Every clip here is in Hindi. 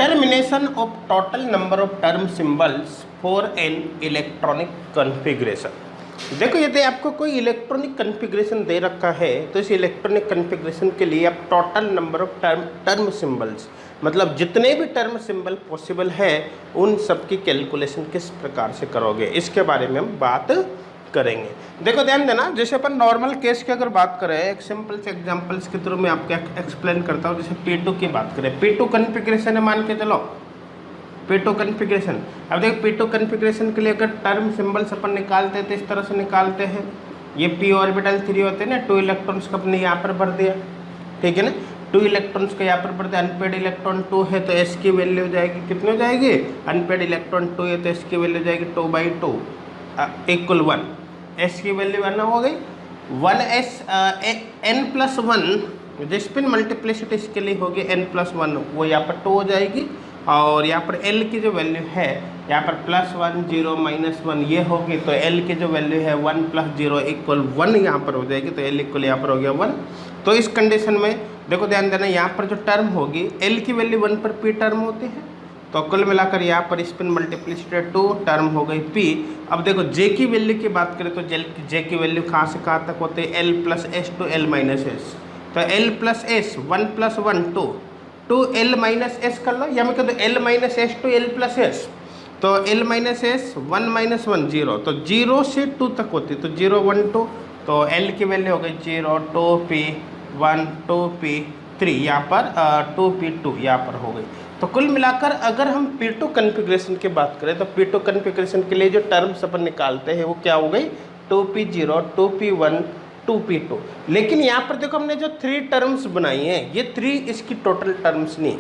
Determination of total number of term symbols for an electronic configuration. देखो यदि आपको कोई इलेक्ट्रॉनिक कॉन्फ़िगरेशन दे रखा है तो इस इलेक्ट्रॉनिक कॉन्फ़िगरेशन के लिए आप total number of term symbols मतलब जितने भी टर्म सिंबल पॉसिबल है उन सब की कैलकुलेशन किस प्रकार से करोगे, इसके बारे में हम बात करेंगे। देखो ध्यान देना, जैसे अपन नॉर्मल केस की अगर बात करें, एक सिंपल से एग्जांपल्स के थ्रू मैं आपको एक्सप्लेन करता हूँ। जैसे P2 की बात करें, P2 कॉन्फ़िगरेशन है, मान के चलो P2 कॉन्फ़िगरेशन। अब देखो P2 कॉन्फ़िगरेशन के लिए अगर टर्म सिंबल्स अपन निकालते हैं तो इस तरह से निकालते हैं। ये p ऑर्बिटल 3 होते हैं ना, 2 इलेक्ट्रॉन्स को अपने यहाँ पर भर दिया, ठीक है ना, 2 इलेक्ट्रॉन्स को यहाँ पर भर दिया। अनपेड इलेक्ट्रॉन 2 है तो s की वैल्यू हो जाएगी, कितनी हो जाएगी, अनपेड इलेक्ट्रॉन 2 है तो s की वैल्यू हो जाएगी 2/2 इक्वल 1। s की वैल्यू 1 हो गई, 1s n+1 जो स्पिन मल्टीप्लिसिटी इसके लिए होगी n+1, वो यहाँ पर 2 हो जाएगी। और यहाँ पर l की जो वैल्यू है यहाँ पर +1 0 -1 ये होगी, तो l की जो वैल्यू है 1 + 0 इक्वल 1 यहाँ पर हो जाएगी, तो l इक्वल यहाँ पर हो गया 1। तो इस कंडीशन में देखो ध्यान देना, यहाँ पर जो टर्म होगी l की वैल्यू 1 पर p टर्म होती है, तो कुल मिलाकर यहाँ पर स्पिन मल्टीप्लिसिटी 2 टर्म हो गई p। अब देखो j की वैल्यू की बात करें तो j की वैल्यू कहाँ से कहाँ तक होती है, l + s to l - s, तो l + s 1 + 1 2 l - s कर लो, या मैं कह दूँ l - s to l + s, तो l - s 1 - 1 0, तो 0 से 2 तक होती है, तो 0 1 2, तो l की वैल्यू हो गई 0 2p 1 2p 3, यहाँ पर 2p2 यहाँ पर हो गई। तो कुल मिलाकर अगर हम P2 कॉन्फ़िगरेशन की बात करें तो P2 कॉन्फ़िगरेशन के लिए जो टर्म्स अपन निकालते हैं वो क्या हो गई, 2p0 2p1 2p2। लेकिन यहाँ पर देखो हमने जो 3 टर्म्स बनाई हैं, ये 3 इसकी टोटल टर्म्स नहीं।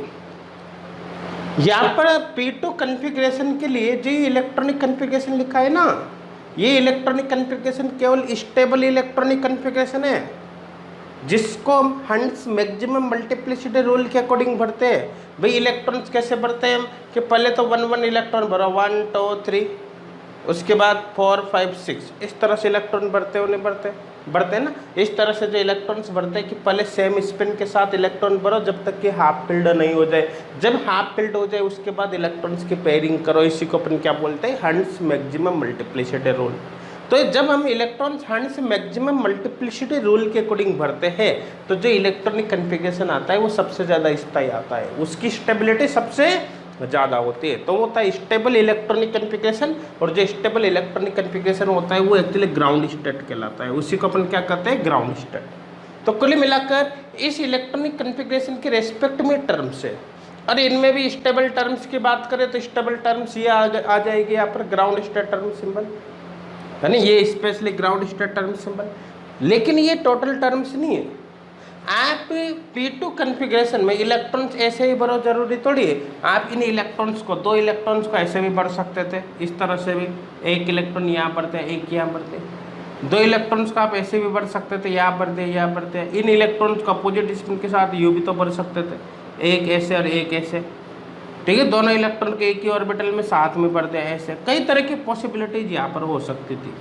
यहाँ पर P2 कॉन्फ़िगरेशन के लिए जो इलेक्ट्रॉनिक कॉन्फ़िगरेशन लिखा है ना, ये इलेक्ट्रॉनिक कॉन्फ़िगरेशन केवल स्टेबल इलेक्ट्रॉनिक कॉन्फ़िगरेशन है, जिसको हम हंट्स मैक्सिमम मल्टीप्लिसिटी रूल के अकॉर्डिंग भरते हैं। भाई इलेक्ट्रॉन्स कैसे भरते हैं हम, कि पहले तो 1 1 इलेक्ट्रॉन भरो, 1 2 3, उसके बाद 4 5 6, इस तरह से इलेक्ट्रॉन भरते हो, नहीं भरते हैं ना। इस तरह से जो इलेक्ट्रॉन्स भरते हैं कि पहले सेम स्पिन के साथ इलेक्ट्रॉन भरो जब तक कि हाफ फिल्ड नहीं हो जाए, जब हाफ फिल्ड हो जाए उसके बाद इलेक्ट्रॉन्स की पेयरिंग करो। इसी को अपन क्या बोलते हैं, हंट्स मैक्सिमम मल्टीप्लिसिटी रूल। तो जब हम electrons hunts maximum multiplicity rule के अकॉर्डिंग भरते हैं तो जो इलेक्ट्रॉनिक कॉन्फ़िगरेशन आता है वो सबसे ज़्यादा स्थायी आता है, उसकी स्टेबिलिटी सबसे ज़्यादा होती है, तो वो होता है स्टेबल इलेक्ट्रॉनिक कॉन्फ़िगरेशन। और जो स्टेबल इलेक्ट्रॉनिक कॉन्फ़िगरेशन होता है वो एक्चुअली ग्राउंड स्टेट कहलाता है, उसी को अपन क्या कहते हैं, ग्राउंड स्टेट। तो कुल मिलाकर इस इलेक्ट्रॉनिक कॉन्फ़िगरेशन के रेस्पेक्ट में टर्म्स है, और इनमें भी स्टेबल टर्म्स की बात करें तो स्टेबल टर्म्स ये आ जाएगी यहाँ पर ग्राउंड स्टेट टर्म सिंबल, है ना, ये specially ground state term symbol. लेकिन ये टोटल टर्म्स नहीं है। आप P2 कॉन्फ़िगरेशन में इलेक्ट्रॉन्स ऐसे ही भरो जरूरी थोड़ी है, आप इन इलेक्ट्रॉन्स को 2 इलेक्ट्रॉन्स को ऐसे भी भर सकते थे, इस तरह से भी, एक इलेक्ट्रॉन यहाँ भरते हैं एक यहाँ भरते हैं, 2 इलेक्ट्रॉन्स को आप ऐसे भी भर सकते थे, यहाँ भरते हैं यहाँ भरते हैं। इन इलेक्ट्रॉन्स को अपोजिट स्पिन के साथ यूँ भी तो भर सकते थे, एक ऐसे और एक ऐसे, ठीक है, दोनों इलेक्ट्रॉन के एक ही ऑर्बिटल में साथ में भरते हैं, ऐसे कई तरह की पॉसिबिलिटीज यहाँ पर हो सकती थी।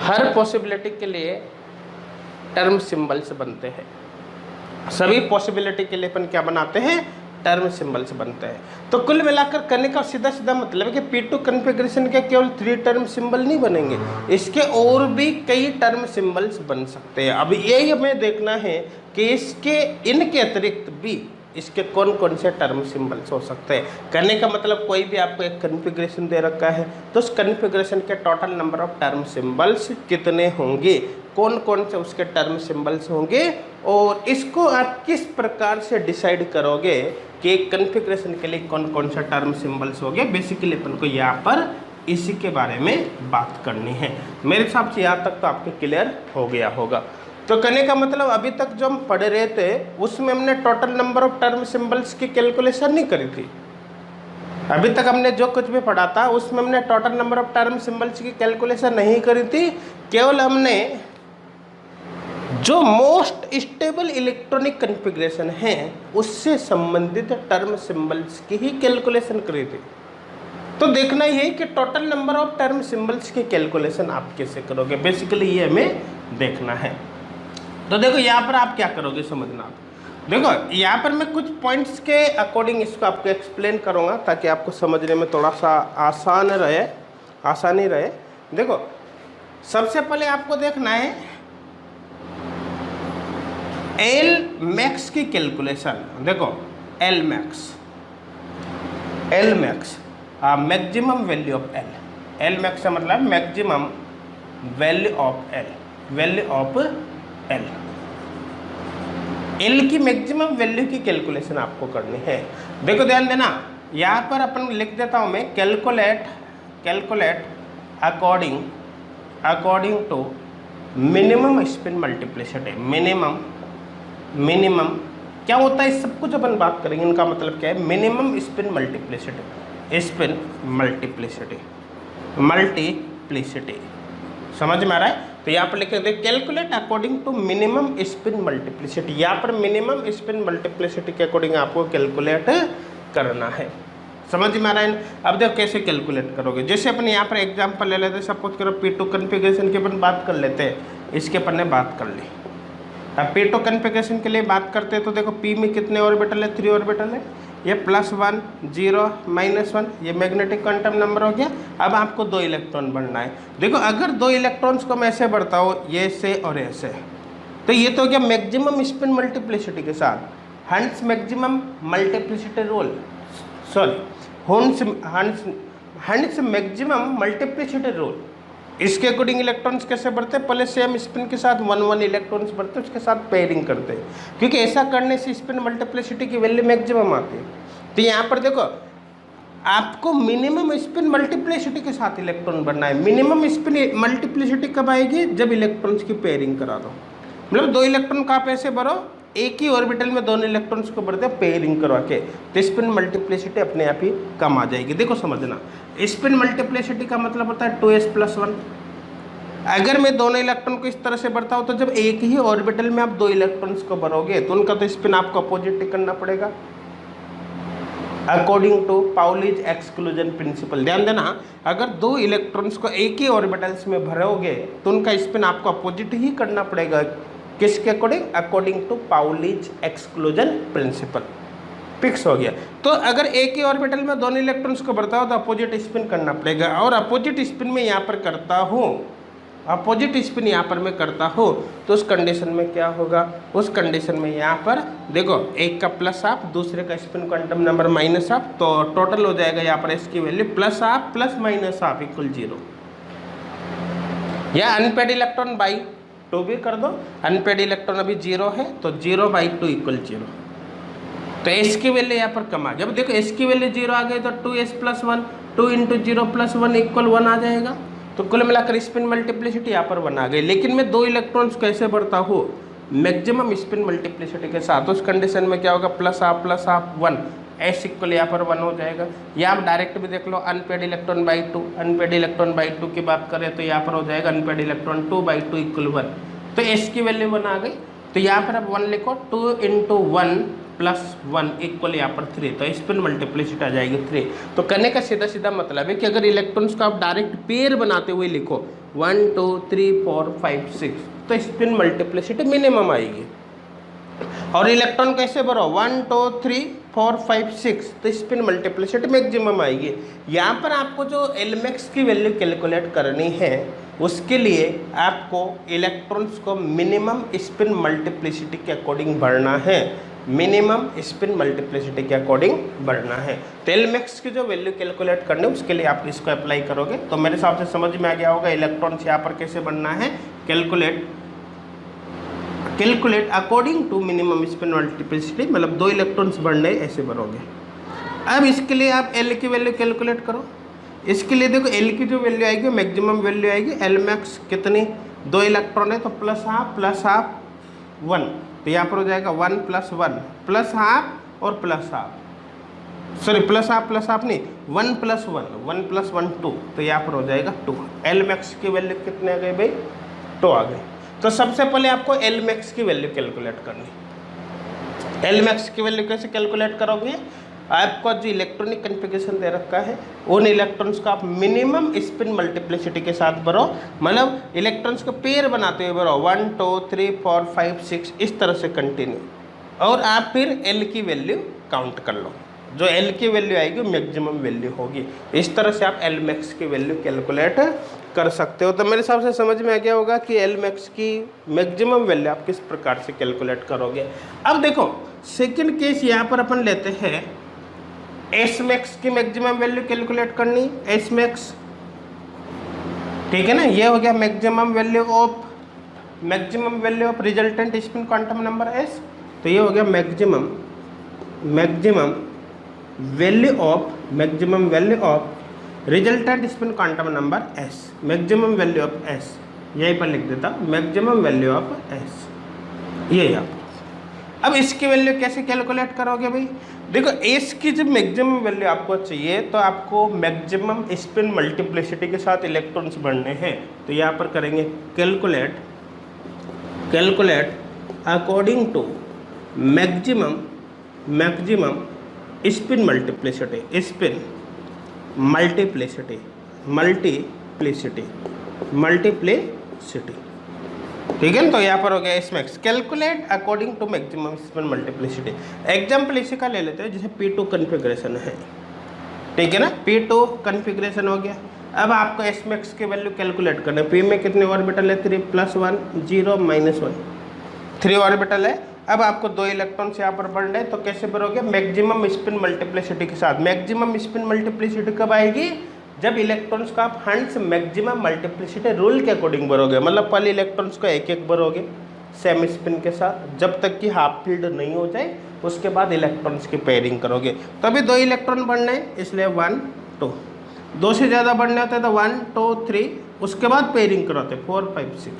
हर पॉसिबिलिटी के लिए टर्म सिंबल्स बनते हैं, सभी पॉसिबिलिटी के लिए अपन क्या बनाते हैं, टर्म सिंबल्स बनते हैं। तो कुल मिलाकर करने का सीधा सीधा मतलब है कि P2 कॉन्फ़िगरेशन के केवल 3 टर्म सिंबल नहीं बनेंगे, इसके और भी कई टर्म सिंबल्स बन सकते हैं। अब यही हमें देखना है कि इसके इनके अतिरिक्त भी इसके कौन कौन से टर्म सिंबल्स हो सकते हैं। कहने का मतलब कोई भी आपको एक कॉन्फ़िगरेशन दे रखा है तो उस कॉन्फ़िगरेशन के total number of term symbols कितने होंगे, कौन कौन से उसके टर्म सिंबल्स होंगे, और इसको आप किस प्रकार से डिसाइड करोगे कि एक कॉन्फ़िगरेशन के लिए कौन कौन सा टर्म सिंबल्स होंगे। बेसिकली अपन को यहाँ पर इसी के बारे में बात करनी है। मेरे हिसाब से यहाँ तक तो आपके क्लियर हो गया होगा। तो कहने का मतलब अभी तक जो हम पढ़ रहे थे उसमें हमने total number of term symbols की कैलकुलेशन नहीं करी थी। अभी तक हमने जो कुछ भी पढ़ा था उसमें हमने total number of term symbols की कैलकुलेशन नहीं करी थी, केवल हमने जो मोस्ट स्टेबल इलेक्ट्रॉनिक कॉन्फ़िगरेशन है उससे संबंधित टर्म सिंबल्स की ही कैलकुलेशन करी थी। तो देखना ये कि total number of term symbols की कैलकुलेशन आप कैसे करोगे, बेसिकली ये हमें देखना है। तो देखो यहाँ पर आप क्या करोगे समझना, देखो यहाँ पर मैं कुछ पॉइंट्स के अकॉर्डिंग इसको आपको एक्सप्लेन करूँगा ताकि आपको समझने में थोड़ा सा आसानी रहे। देखो सबसे पहले आपको देखना है एल मैक्स की कैलकुलेशन। देखो L max maximum value of L max का मतलब मैक्सिमम वैल्यू ऑफ एल की मैक्सिमम वैल्यू की कैलकुलेशन आपको करनी है। देखो ध्यान देना, यहाँ पर अपन लिख देता हूँ मैं calculate according to minimum spin multiplicity. Minimum क्या होता है, सब कुछ अपन बात करेंगे। इनका मतलब क्या है, मिनिमम स्पिन मल्टीप्लिसिटी समझ में आ रहा है। तो यहाँ पर लिखे थे calculate according to minimum spin multiplicity. यहाँ पर मिनिमम स्पिन मल्टीप्लिसिटी के अकॉर्डिंग आपको कैलकुलेट करना है। समझ में आ रहा है। अब देखो कैसे कैलकुलेट करोगे। जैसे अपन यहाँ पर एग्जांपल ले लेते हैं, सपोज करो P2 कॉन्फ़िगरेशन की अपन बात कर लेते हैं, इसके अपन ने बात कर ली। अब P2 कॉन्फ़िगरेशन के लिए बात करते हैं तो देखो P में कितने ऑर्बिटल है, 3 ऑर्बिटल है। ये +1 0 -1 ये मैग्नेटिक क्वांटम नंबर हो गया। अब आपको 2 इलेक्ट्रॉन बढ़ना है। देखो अगर 2 इलेक्ट्रॉन्स को मैं ऐसे बढ़ता हूँ, ये से और ऐसे, तो ये तो हो गया मैक्सिमम स्पिन मल्टीप्लिसिटी के साथ। हंस मैक्सिमम मल्टीप्लिसिटी रूल, सॉरी हंस मैक्सिमम मल्टीप्लिसिटी रूल। इसके अकॉर्डिंग इलेक्ट्रॉन्स कैसे बढ़ते हैं, पहले सेम स्पिन के साथ 1 इलेक्ट्रॉन्स बढ़ते हैं, उसके साथ पेयरिंग करते हैं, क्योंकि ऐसा करने से स्पिन मल्टीप्लिसिटी की वैल्यू मैक्सिमम आती है। तो यहाँ पर देखो आपको मिनिमम स्पिन मल्टीप्लिसिटी के साथ इलेक्ट्रॉन बढ़ना है। मिनिमम स्पिन मल्टीप्लिसिटी कब आएगी, जब इलेक्ट्रॉन्स की पेयरिंग करा दो। मतलब 2 इलेक्ट्रॉन का आप ऐसे भरो, एक ही ऑर्बिटल में दोनों इलेक्ट्रॉन्स को बढ़ते पेयरिंग करवा के, तो स्पिन मल्टीप्लिसिटी अपने आप ही कम आ जाएगी। देखो समझना, स्पिन मल्टीप्लिसिटी का मतलब होता है 2s+1। अगर मैं दोनों इलेक्ट्रॉन को इस तरह से बढ़ता हूँ तो जब एक ही ऑर्बिटल में आप 2 इलेक्ट्रॉन्स को भरोगे तो उनका तो स्पिन आपको अपोजिट करना पड़ेगा according to Pauli's exclusion principle. ध्यान देना, अगर 2 इलेक्ट्रॉन्स को एक ही ऑर्बिटल्स में भरोगे तो उनका स्पिन आपको अपोजिट ही करना पड़ेगा। किसके according, according to Pauli's exclusion principle. Fix हो गया। तो अगर एक ही ऑर्बिटल में दोनों इलेक्ट्रॉन्स को बढ़ता हो तो अपोजिट स्पिन करना पड़ेगा। और अपोजिट स्पिन में यहाँ पर करता हूँ, अपोजिट स्पिन यहाँ पर मैं करता हूँ, तो उस कंडीशन में क्या होगा, उस कंडीशन में यहाँ पर देखो एक का प्लस हाफ, दूसरे का spin quantum number minus half, तो टोटल हो जाएगा यहाँ पर इसकी value plus half plus minus half equal 0। या अनपेड इलेक्ट्रॉन बाई 2 भी कर दो। अनपेड इलेक्ट्रॉन अभी 0 है तो 0/2 इक्वल 0। तो एस की वैल्यू यहाँ पर कम आ गया। अब देखो एस की वैल्यू 0 आ गई तो 2s+1 2 × 0+1 इक्वल 1 आ जाएगा। तो कुल मिलाकर स्पिन मल्टीप्लिसिटी यहाँ पर 1 आ गई। लेकिन मैं 2 इलेक्ट्रॉन्स कैसे बढ़ता हूँ, मैक्सिमम स्पिन मल्टीप्लिसिटी के साथ। उस कंडीशन में क्या होगा, +1 1 एस इक्वल यहाँ पर 1 हो जाएगा। या आप डायरेक्ट भी देख लो, unpaired electron by 2, unpaired electron by 2 की बात करें तो यहाँ पर हो जाएगा अनपेड इलेक्ट्रॉन 2/2 इक्वल 1। तो एस की वैल्यू 1 आ गई। तो यहाँ पर अब 1 लिखो, 2 × 1 + 1 इक्वल यहाँ पर 3, तो स्पिन मल्टीप्लिसिटी आ जाएगी 3। तो करने का सीधा सीधा मतलब है कि अगर इलेक्ट्रॉन्स को आप डायरेक्ट पेयर बनाते हुए लिखो 1 2 3 4 5 6, तो स्पिन मल्टीप्लिसिटी मिनिमम आएगी। और इलेक्ट्रॉन कैसे भरो, 1 2 3 4 5 6, तो स्पिन मल्टीप्लिसिटी मैक्सिमम आएगी। यहाँ पर आपको जो एलमेक्स की वैल्यू कैलकुलेट करनी है, उसके लिए आपको इलेक्ट्रॉन्स को मिनिमम स्पिन मल्टीप्लिसिटी के अकॉर्डिंग बढ़ना है। मिनिमम स्पिन मल्टीप्लिसिटी के अकॉर्डिंग बढ़ना है। तो एलमेक्स की जो वैल्यू कैलकुलेट करनी है उसके लिए आप इसको अप्लाई करोगे तो मेरे हिसाब से समझ में आ गया होगा इलेक्ट्रॉन्स यहाँ पर कैसे बढ़ना है। Calculate according to minimum spin multiplicity, मतलब 2 इलेक्ट्रॉन्स बढ़ने ऐसे भरोगे। अब इसके लिए आप एल की वैल्यू कैलकुलेट करो। इसके लिए देखो एल की जो वैल्यू आएगी मैक्सिमम वैल्यू आएगी। एल मैक्स कितनी, 2 इलेक्ट्रॉन है तो +1 तो यहाँ पर हो जाएगा 1 + 1 +1 और +1, सॉरी +1 नहीं 1 + 1 2, तो यहाँ पर हो जाएगा 2। एल मैक्स की वैल्यू कितने आ गई भाई, 2 आ गए। तो सबसे पहले आपको एल मैक्स की वैल्यू कैलकुलेट करनी। एल मैक्स की वैल्यू कैसे कैलकुलेट करोगे, आपका जो इलेक्ट्रॉनिक कॉन्फ़िगरेशन दे रखा है उन इलेक्ट्रॉन्स को आप मिनिमम स्पिन मल्टीप्लिसिटी के साथ भरो, मतलब इलेक्ट्रॉन्स को पेयर बनाते हुए भरो 1 2 3 4 5 6 इस तरह से कंटिन्यू। और आप फिर एल की वैल्यू काउंट कर लो, जो एल की वैल्यू आएगी वो मैक्सिमम वैल्यू होगी। इस तरह से आप एल मैक्स की वैल्यू कैलकुलेट कर सकते हो। तो मेरे हिसाब से समझ में आ गया होगा कि एल मैक्स की मैक्सिमम वैल्यू आप किस प्रकार से कैलकुलेट करोगे। अब देखो सेकंड केस यहाँ पर अपन लेते हैं, एस मैक्स की मैक्सिमम वैल्यू कैलकुलेट करनी, एस मैक्स, ठीक है ना। ये हो गया maximum value of resultant spin quantum number S. तो ये हो गया maximum value of resultant spin quantum number S, maximum value of S, यहीं पर लिख देता मैक्सिमम वैल्यू ऑफ एस, ये यहाँ। अब इसकी वैल्यू कैसे कैलकुलेट करोगे भाई? देखो एस की जब मैक्सिमम वैल्यू आपको चाहिए तो आपको मैक्सिमम स्पिन मल्टीप्लिसिटी के साथ इलेक्ट्रॉन्स बढ़ने हैं। तो यहाँ पर करेंगे calculate according to maximum spin multiplicity, ठीक है। तो यहाँ पर हो गया S max, calculate according to maximum spin multiplicity. Example इसी का ले लेते हैं, जैसे P2 कन्फिग्रेशन है, ठीक है ना। P2 कन्फिग्रेशन हो गया। अब आपको एस मैक्स की वैल्यू कैलकुलेट करना है। P में कितने ऑर्बिटल है? 3 + 1 0 -1, 3 ऑर्बिटल है। अब आपको 2 इलेक्ट्रॉन्स यहाँ पर बढ़ रहे हैं, तो कैसे भरोगे? मैक्सिमम स्पिन मल्टीप्लिसिटी के साथ। मैक्सिमम स्पिन मल्टीप्लिसिटी कब आएगी? जब इलेक्ट्रॉन्स को आप हंस मैक्सिमम मल्टीप्लिसिटी रूल के अकॉर्डिंग भरोगे, मतलब पहले इलेक्ट्रॉन्स को एक एक भरोगे सेम स्पिन के साथ, जब तक कि हाफ फील्ड नहीं हो जाए, उसके बाद इलेक्ट्रॉन्स की पेयरिंग करोगे। तो अभी 2 इलेक्ट्रॉन बढ़ने हैं, इसलिए 1 2, 2 से ज़्यादा बढ़ने होते हैं तो 1 2 3, उसके बाद पेयरिंग कराते 4 5 6।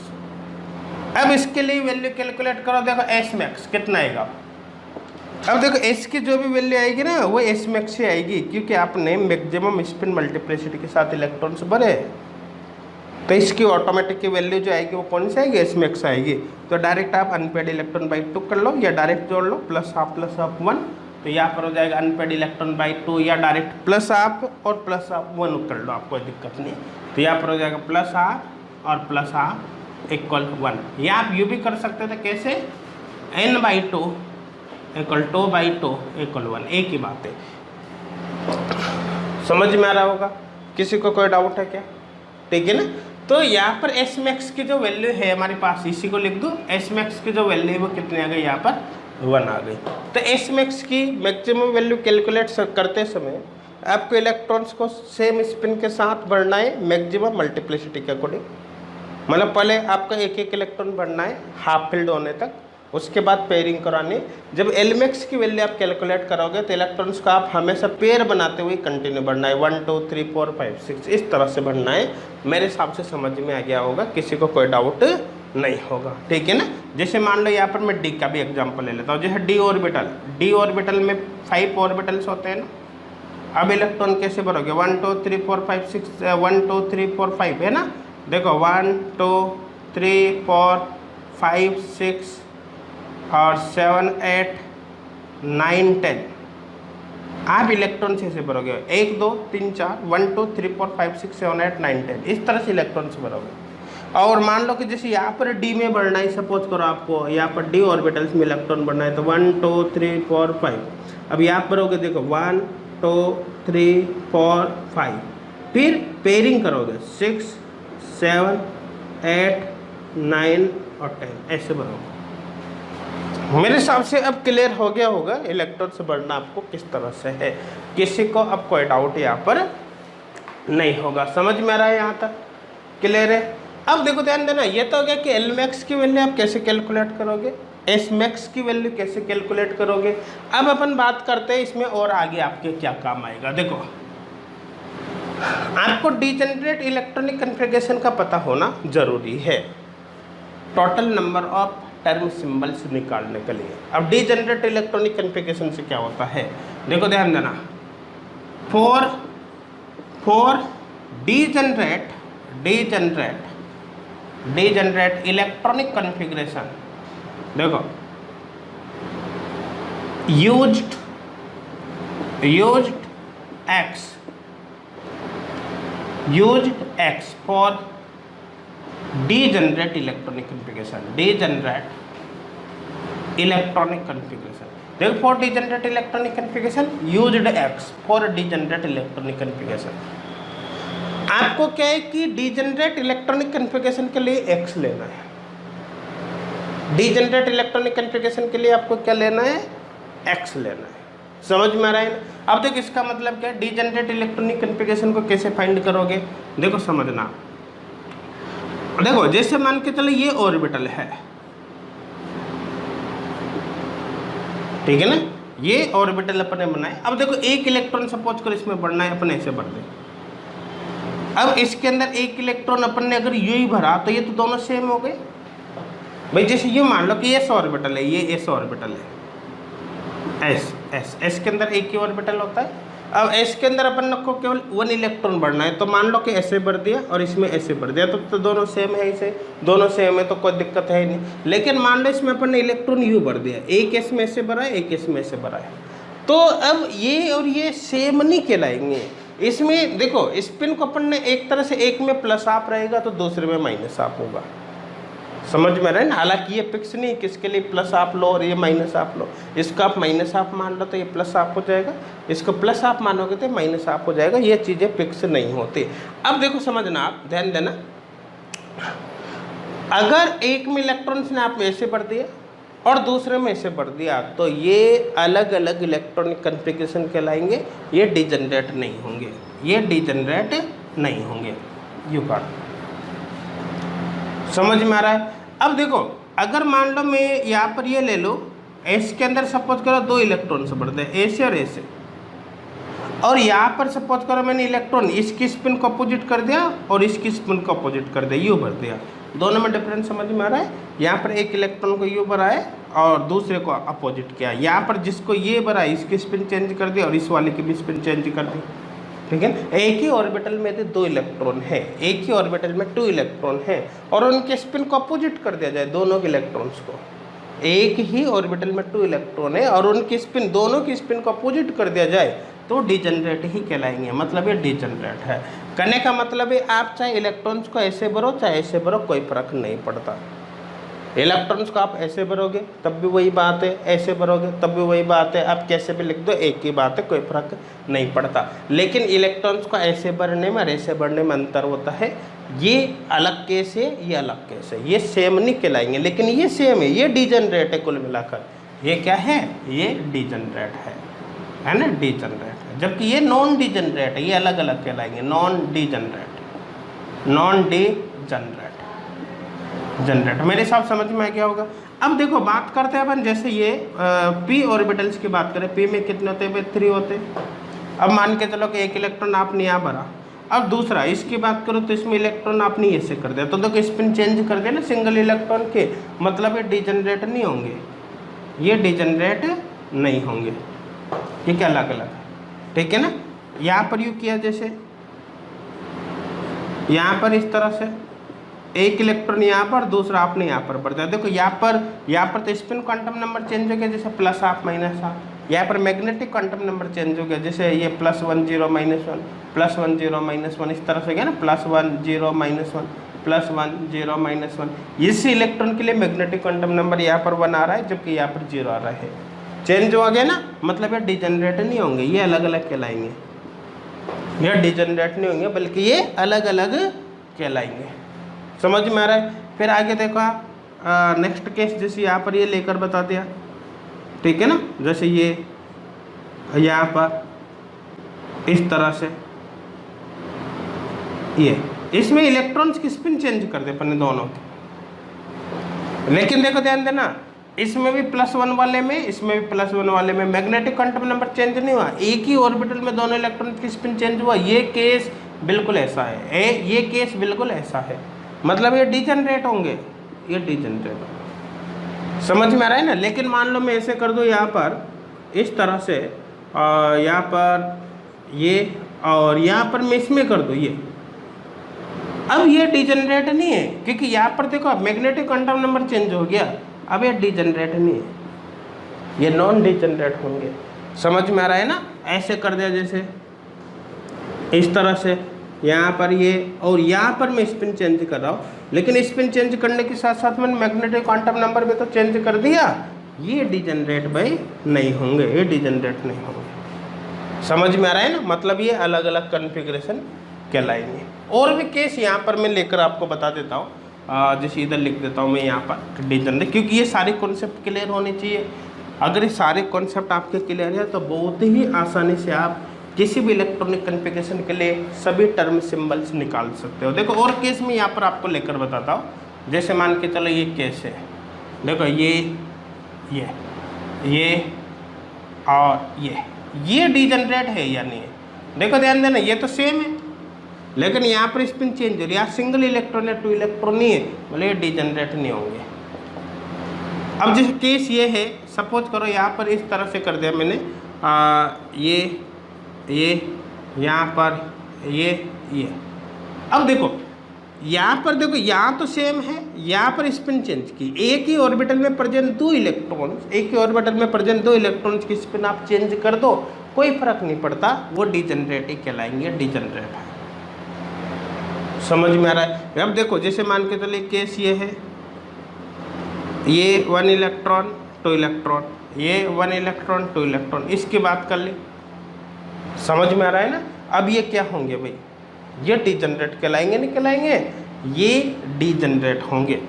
अब इसके लिए वैल्यू कैलकुलेट करो, देखो एस मैक्स कितना आएगा। अब देखो एस की जो भी वैल्यू आएगी ना वो एस मैक्स से आएगी, क्योंकि आपने मैक्सिमम स्पिन मल्टीप्लिसिटी के साथ इलेक्ट्रॉन्स भरे, तो इसकी ऑटोमेटिक की वैल्यू जो आएगी वो कौन सी आएगी? एस मैक्स आएगी। तो डायरेक्ट आप अनपेड इलेक्ट्रॉन बाई 2 कर लो, या डायरेक्ट जोड़ लो +1 तो यहाँ पर हो जाएगा अनपेड इलेक्ट्रॉन बाई 2, या डायरेक्ट +1 और +1 कर लो, आप कोई दिक्कत नहीं। तो यहाँ पर हो जाएगा +1 और +1 = 1। या आप यू भी कर सकते थे, कैसे? n/2 = 2/2 = 1, एक ही बात है। समझ में आ रहा होगा? किसी को कोई डाउट है क्या? ठीक है ना। तो यहाँ पर एस मैक्स की जो वैल्यू है हमारे पास, इसी को लिख दो, एस मैक्स की जो वैल्यू है वो कितनी आ गई? यहाँ पर 1 आ गई। तो एस मैक्स की मैक्सिमम वैल्यू कैलकुलेट करते समय आपको इलेक्ट्रॉन्स को सेम स्पिन के साथ बढ़ना है मैक्सिमम मल्टीप्लिसिटी के अकॉर्डिंग, मतलब पहले आपका एक एक इलेक्ट्रॉन बढ़ना है हाफ फील्ड होने तक, उसके बाद पेयरिंग करानी। जब एल मैक्स की वैल्यू आप कैलकुलेट करोगे तो इलेक्ट्रॉन्स को आप हमेशा पेयर बनाते हुए कंटिन्यू बढ़ना है, 1 2 3 4 5 6 इस तरह से बढ़ना है। मेरे हिसाब से समझ में आ गया होगा, किसी को कोई डाउट नहीं होगा, ठीक है ना। जैसे मान लो यहाँ पर मैं डी का भी एग्जाम्पल ले लेता हूँ, जैसे डी ऑर्बिटल में 5 ऑर्बिटल्स होते हैं ना। अब इलेक्ट्रॉन कैसे भरोगे? 1 2 3 4 5 6 1 2 3 4 5 है ना। देखो 1 2 3 4 5 6 और 7 8 9 10 आप इलेक्ट्रॉन से भरोगे 1 2 3 4 1 2 3 4 5 6 7 8 9 10 इस तरह से इलेक्ट्रॉन से भरोगे। और मान लो कि जैसे यहाँ पर डी में बढ़ना है, सपोज करो आपको यहाँ पर डी ऑर्बिटल्स में इलेक्ट्रॉन बढ़ना है, तो 1 2 3 4 5। अब यहाँ भरोगे, देखो 1 2 3 4 5, फिर पेयरिंग करोगे 6 7 8 9 और 10 ऐसे भरोगे। मेरे हिसाब से अब क्लियर हो गया होगा इलेक्ट्रॉन से बढ़ना आपको किस तरह से है। किसी को अब कोई डाउट यहाँ पर नहीं होगा, समझ में आ रहा है? यहाँ तक क्लियर है। अब देखो ध्यान देना, ये तो हो गया कि एल मैक्स की वैल्यू आप कैसे कैलकुलेट करोगे, एस मैक्स की वैल्यू कैसे कैलकुलेट करोगे। अब अपन बात करते हैं इसमें और आगे आपके क्या काम आएगा। देखो आपको डीजेनरेट इलेक्ट्रॉनिक कन्फिग्रेशन का पता होना जरूरी है, total number of term symbols निकालने के लिए। अब डीजेनरेट इलेक्ट्रॉनिक कन्फिग्रेशन से क्या होता है, देखो ध्यान देना। फॉर डीजेनरेट इलेक्ट्रॉनिक कन्फिग्रेशन, देखो used X for degenerate electronic configuration, degenerate electronic configuration. देखो for degenerate electronic configuration used X for degenerate electronic configuration. आपको क्या है कि डिजेनरेट इलेक्ट्रॉनिक कन्फिग्रेशन के लिए एक्स लेना है। डिजेनरेट इलेक्ट्रॉनिक कन्फिग्रेशन के लिए आपको क्या लेना है, एक्स लेना है। समझ में आ रहा है ना। अब देखो इसका मतलब क्या है, डिजेनरेट इलेक्ट्रॉनिक कन्फिग्रेशन को कैसे फाइंड करोगे, देखो समझना। देखो जैसे मान के चलो ये ऑर्बिटल है, ठीक है ना, ये ऑर्बिटल अपने बनाए। अब देखो एक इलेक्ट्रॉन सपोज करो इसमें बढ़ना है, अपने ऐसे बढ़ दे। अब इसके अंदर एक इलेक्ट्रॉन अपन ने अगर यू ही भरा तो ये तो दोनों सेम हो गए भाई। जैसे ये मान लो कि एस ऑर्बिटल है, ये एस ऑर्बिटल है, एस एस एस के अंदर एक ही ऑर्बिटल होता है। अब एस के अंदर अपन को केवल 1 इलेक्ट्रॉन बढ़ना है, तो मान लो कि ऐसे बढ़ दिया और इसमें ऐसे बढ़ दिया, तो दोनों सेम है, इसे दोनों सेम है तो कोई दिक्कत है ही नहीं। लेकिन मान लो इसमें अपन ने इलेक्ट्रॉन यू भर दिया, एक एस में ऐसे भरा है, एक एस में ऐसे भरा है, तो अब ये और ये सेम नहीं कहलाएंगे। इसमें देखो स्पिन को अपन ने एक तरह से एक में प्लस आप रहेगा तो दूसरे में माइनस आप होगा। समझ में रहे ना। हालांकि ये फिक्स नहीं किसके लिए प्लस आप लो और ये माइनस आप लो। इसको आप माइनस आप मान लो तो ये प्लस आप हो जाएगा, इसको प्लस आप मानोगे तो माइनस आप हो जाएगा। ये चीज़ें फिक्स नहीं होती। अब देखो समझना, आप ध्यान देना, अगर एक में इलेक्ट्रॉन्स ने आप ऐसे बढ़ दिया और दूसरे में ऐसे बढ़ दिया तो ये अलग अलग इलेक्ट्रॉनिक कन्फिग्रेशन कहलाएंगे, ये डिजेनरेट नहीं होंगे, ये डिजेनरेट नहीं होंगे। यू कार्ड समझ में आ रहा है। अब देखो अगर मान लो मैं यहाँ पर ये ले लो, एस के अंदर सपोज करो 2 इलेक्ट्रॉन से बढ़ते हैं, ऐसे और ऐसे, और यहाँ पर सपोज करो मैंने इलेक्ट्रॉन इसकी स्पिन को अपोजिट कर दिया और इसकी स्पिन को अपोजिट कर दिया, यू भर दिया। दोनों में डिफरेंस समझ में आ रहा है। यहाँ पर एक इलेक्ट्रॉन को यू भरा है और दूसरे को अपोजिट किया। यहाँ पर जिसको ये भरा है इसकी स्पिन चेंज कर दिया और इस वाले की भी स्पिन चेंज कर दी, ठीक है। एक ही ऑर्बिटल में 2 इलेक्ट्रॉन है, एक ही ऑर्बिटल में 2 इलेक्ट्रॉन है और उनके स्पिन को अपोजिट कर दिया जाए, दोनों के इलेक्ट्रॉन्स को। एक ही ऑर्बिटल में 2 इलेक्ट्रॉन है और उनकी स्पिन, दोनों की स्पिन को अपोजिट कर दिया जाए तो डिजेनरेट ही कहलाएंगे, मतलब ये डिजेनरेट है। कहने का मतलब है आप चाहे इलेक्ट्रॉन्स को ऐसे भरो चाहे ऐसे भरो, कोई फर्क नहीं पड़ता। इलेक्ट्रॉन्स को आप ऐसे भरोगे तब भी वही बात है, ऐसे भरोगे तब भी वही बात है, आप कैसे भी लिख दो एक ही बात है, कोई फर्क नहीं पड़ता। लेकिन इलेक्ट्रॉन्स को ऐसे भरने में और ऐसे भरने में अंतर होता है। ये अलग केस है, ये अलग केस है, ये सेम नहीं कहलाएंगे, लेकिन ये सेम है, ये डिजेनरेट है। कुल मिलाकर ये क्या है, ये डिजेनरेट है ना, डिजेनरेट है। जबकि ये नॉन डिजेनरेट है, ये अलग अलग कहलाएंगे, non degenerate, non degenerate, generate. मेरे हिसाब समझ में आ गया होगा। अब देखो बात करते हैं अपन, जैसे ये पी ऑर्बिटल्स की बात करें, पी में कितने होते हैं, 3 होते हैं। अब मान के चलो कि एक इलेक्ट्रॉन आपने यहाँ भरा, अब दूसरा इसकी बात करो तो इसमें इलेक्ट्रॉन आपने ऐसे कर दिया, तो देखो स्पिन चेंज कर दिया ना सिंगल इलेक्ट्रॉन के, मतलब ये डिजेनरेट नहीं होंगे, ये डिजेनरेट नहीं होंगे, ये क्या अलग अलग, ठीक है ना। यहाँ पर यू किया, जैसे यहाँ पर इस तरह से एक इलेक्ट्रॉन यहाँ पर, दूसरा आपने यहाँ पर बढ़ जाए। देखो यहाँ पर तो स्पिन क्वांटम नंबर चेंज हो गया, जैसे प्लस आप माइनस आप। यहाँ पर मैग्नेटिक क्वांटम नंबर चेंज हो गया, जैसे ये +1 0 -1 +1 0 -1, इस तरह से गया ना, +1 0 -1 +1 0 -1। इस इलेक्ट्रॉन के लिए मैग्नेटिक क्वांटम नंबर यहाँ पर 1 आ रहा है, जबकि यहाँ पर 0 आ रहा है। चेंज हो गया ना, मतलब ये डिजेनरेट नहीं होंगे, ये अलग अलग कहलाएंगे, ये डिजेनरेट नहीं होंगे बल्कि ये अलग अलग कहलाएंगे। समझ में आ रहा है। फिर आगे देखो नेक्स्ट केस, जैसे यहाँ पर ये लेकर बता दिया, ठीक है ना, जैसे ये यहाँ पर इस तरह से, ये इसमें इलेक्ट्रॉन्स की स्पिन चेंज कर दे अपने दोनों की। लेकिन देखो ध्यान देना, इसमें भी +1 वाले में, इसमें भी +1 वाले में मैग्नेटिक क्वांटम नंबर चेंज नहीं हुआ, एक ही ऑर्बिटल में दोनों इलेक्ट्रॉन की स्पिन चेंज हुआ। ये केस बिल्कुल ऐसा है, ये केस बिल्कुल ऐसा है, मतलब ये डिजेनरेट होंगे, ये डिजेनरेट होंगे। समझ में आ रहा है ना। लेकिन मान लो मैं ऐसे कर दूँ यहाँ पर इस तरह से, यहाँ पर ये और यहाँ पर मैं इसमें कर दूँ ये, अब ये डिजेनरेट नहीं है, क्योंकि यहाँ पर देखो अब मैग्नेटिक क्वांटम नंबर चेंज हो गया, अब ये डिजेनरेट नहीं है, ये नॉन डिजेनरेट होंगे। समझ में आ रहा है ना। ऐसे कर दिया जैसे इस तरह से, यहाँ पर ये, और यहाँ पर मैं स्पिन चेंज कर रहा हूँ, लेकिन स्पिन चेंज करने के साथ साथ मैंने मैग्नेटिक क्वांटम नंबर भी तो चेंज कर दिया, ये डिजनरेट भाई नहीं होंगे, ये डिजनरेट नहीं होंगे। समझ में आ रहा है ना, मतलब ये अलग अलग कॉन्फ़िगरेशन कहलाएंगे। और भी केस यहाँ पर मैं लेकर आपको बता देता हूँ, जैसे इधर लिख देता हूँ मैं यहाँ पर डिजनरेट, क्योंकि ये सारे कॉन्सेप्ट क्लियर होने चाहिए। अगर ये सारे कॉन्सेप्ट आपके क्लियर है तो बहुत ही आसानी से आप किसी भी इलेक्ट्रॉनिक कॉन्फ़िगरेशन के लिए सभी टर्म सिंबल्स निकाल सकते हो। देखो और केस में यहाँ पर आपको लेकर बताता हूँ, जैसे मान के चलो ये केस है, देखो ये और ये डिजनरेट है या नहीं है, देखो ध्यान देना, ये तो सेम है लेकिन यहाँ पर स्पिन चेंज हो रही है, सिंगल इलेक्ट्रॉन या 2 इलेक्ट्रॉन नहीं है, बोले ये डिजनरेट नहीं होंगे। अब जैसे केस ये है, सपोज करो यहाँ पर इस तरह से कर दिया मैंने, ये यहाँ पर ये अब देखो यहाँ पर, देखो यहाँ तो सेम है, यहाँ पर स्पिन चेंज की, एक ही ऑर्बिटल में प्रेजेंट 2 इलेक्ट्रॉन्स, एक ही ऑर्बिटल में प्रेजेंट 2 इलेक्ट्रॉन्स की स्पिन आप चेंज कर दो, कोई फर्क नहीं पड़ता, वो डिजनरेट ही कहलाएंगे, डिजनरेट है। समझ में आ रहा है। अब देखो जैसे मान के चलिए केस ये है, ये 1 इलेक्ट्रॉन 2 इलेक्ट्रॉन, ये 1 इलेक्ट्रॉन 2 इलेक्ट्रॉन, इसकी बात कर ले, समझ में आ रहा है ना। अब ये क्या होंगे भाई, ये डिजनरेट कहलाएंगे नहीं कहलाएंगे, ये डिजनरेट होंगे।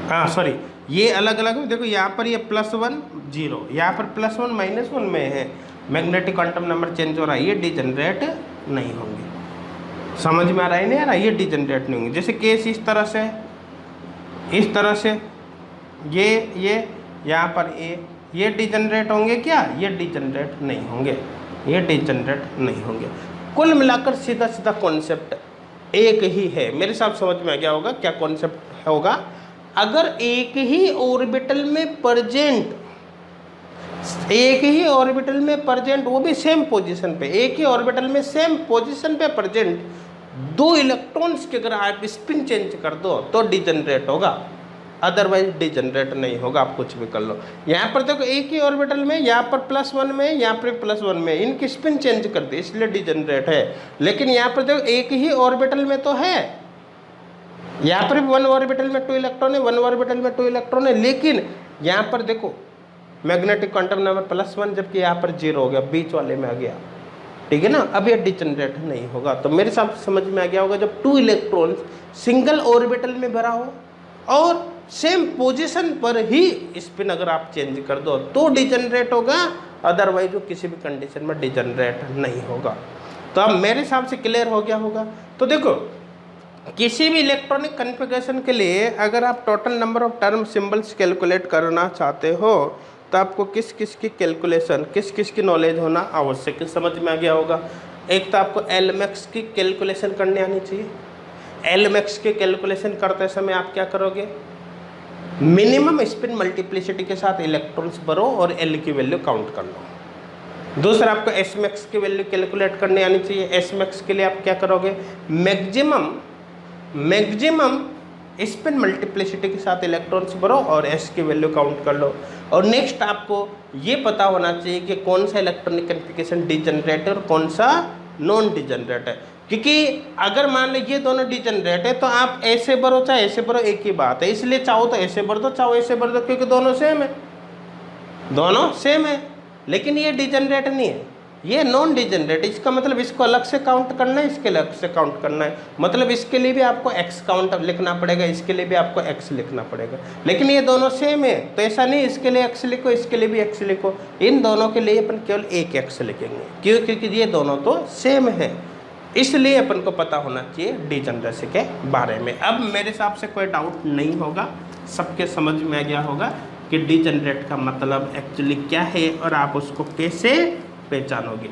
हाँ सॉरी, ये अलग अलग, देखो यहाँ पर ये +1 0, यहाँ पर +1 -1 में है, मैग्नेटिक क्वांटम नंबर चेंज हो रहा है, ये डिजनरेट नहीं होंगे। समझ में आ रहा है नहीं आ रहा, ये डिजनरेट नहीं होंगे। जैसे केस इस तरह से, इस तरह से, ये यहाँ पर ये डिजनरेट होंगे क्या, ये डिजनरेट नहीं होंगे, ये डिजनरेट नहीं होंगे। कुल मिलाकर सीधा सीधा कॉन्सेप्ट एक ही है। मेरे साथ समझ में आ गया होगा क्या कॉन्सेप्ट होगा। अगर एक ही ऑर्बिटल में प्रेजेंट, वो भी सेम पोजीशन पे, एक ही ऑर्बिटल में सेम पोजीशन पे प्रेजेंट 2 इलेक्ट्रॉन्स के अगर आप स्पिन चेंज कर दो तो डिजनरेट होगा, अदरवाइज डिजनरेट नहीं होगा। आप कुछ भी कर लो, यहाँ पर देखो एक ही ऑर्बिटल में, यहाँ पर +1 में, यहाँ पर +1 में, इनकी स्पिन चेंज कर दी इसलिए डिजनरेट है। लेकिन यहाँ पर देखो एक ही ऑर्बिटल में तो है, यहाँ पर 1 ऑर्बिटल में 2 इलेक्ट्रॉन है, 1 ऑर्बिटल में 2 इलेक्ट्रॉन है, लेकिन यहाँ पर देखो मैग्नेटिक क्वांटम नंबर +1, जबकि यहाँ पर 0 हो गया, बीच वाले में आ गया, ठीक है ना। अब ये डिजनरेट नहीं होगा। तो मेरे साथ समझ में आ गया होगा, जब 2 इलेक्ट्रॉन सिंगल ऑर्बिटल में भरा हो और सेम पोजीशन पर ही स्पिन अगर आप चेंज कर दो तो डिजनरेट होगा, अदरवाइज वो किसी भी कंडीशन में डिजनरेट नहीं होगा। तो अब मेरे हिसाब से क्लियर हो गया होगा। तो देखो किसी भी इलेक्ट्रॉनिक कॉन्फ़िगरेशन के लिए अगर आप total number of term symbols calculate करना चाहते हो तो आपको किस किस की कैलकुलेशन, किस किस की नॉलेज होना आवश्यक है, समझ में आ गया होगा। एक तो आपको एलमेक्स की कैलकुलेशन करनी आनी चाहिए। एलमेक्स की कैलकुलेशन करते समय आप क्या करोगे, मिनिमम स्पिन मल्टीप्लिसिटी के साथ इलेक्ट्रॉन्स भरो और एल की वैल्यू काउंट कर लो। दूसरा आपको एसमैक्स की वैल्यू कैलकुलेट करनी आनी चाहिए। एसमैक्स के लिए आप क्या करोगे, मैक्सिमम स्पिन मल्टीप्लिसिटी के साथ इलेक्ट्रॉन्स भरो और एस की वैल्यू काउंट कर लो। और नेक्स्ट आपको ये पता होना चाहिए कि कौन सा इलेक्ट्रॉनिक कॉन्फ़िगरेशन डिजनरेट है और कौन सा नॉन डिजनरेट है। क्योंकि अगर मान लो ये दोनों डिजनरेट है तो आप ऐसे भरो चाहे ऐसे भरो एक ही बात है, इसलिए चाहो तो ऐसे भर दो चाहो ऐसे भर दो, क्योंकि दोनों सेम है, दोनों सेम है। लेकिन ये डिजनरेट नहीं है, ये नॉन डिजनरेट। इसका मतलब इसको अलग से काउंट करना है, इसके अलग से काउंट करना है, मतलब इसके लिए भी आपको एक्स काउंट लिखना पड़ेगा, इसके लिए भी आपको एक्स लिखना पड़ेगा। लेकिन ये दोनों सेम है तो ऐसा नहीं इसके लिए एक्स लिखो इसके लिए भी एक्स लिखो, इन दोनों के लिए अपन केवल एक एक्स लिखेंगे। क्यों, क्योंकि ये दोनों तो सेम है, इसलिए अपन को पता होना चाहिए डिजनरेसी के बारे में। अब मेरे हिसाब से कोई डाउट नहीं होगा, सबके समझ में आ गया होगा कि डिजनरेट का मतलब एक्चुअली क्या है और आप उसको कैसे पहचानोगे।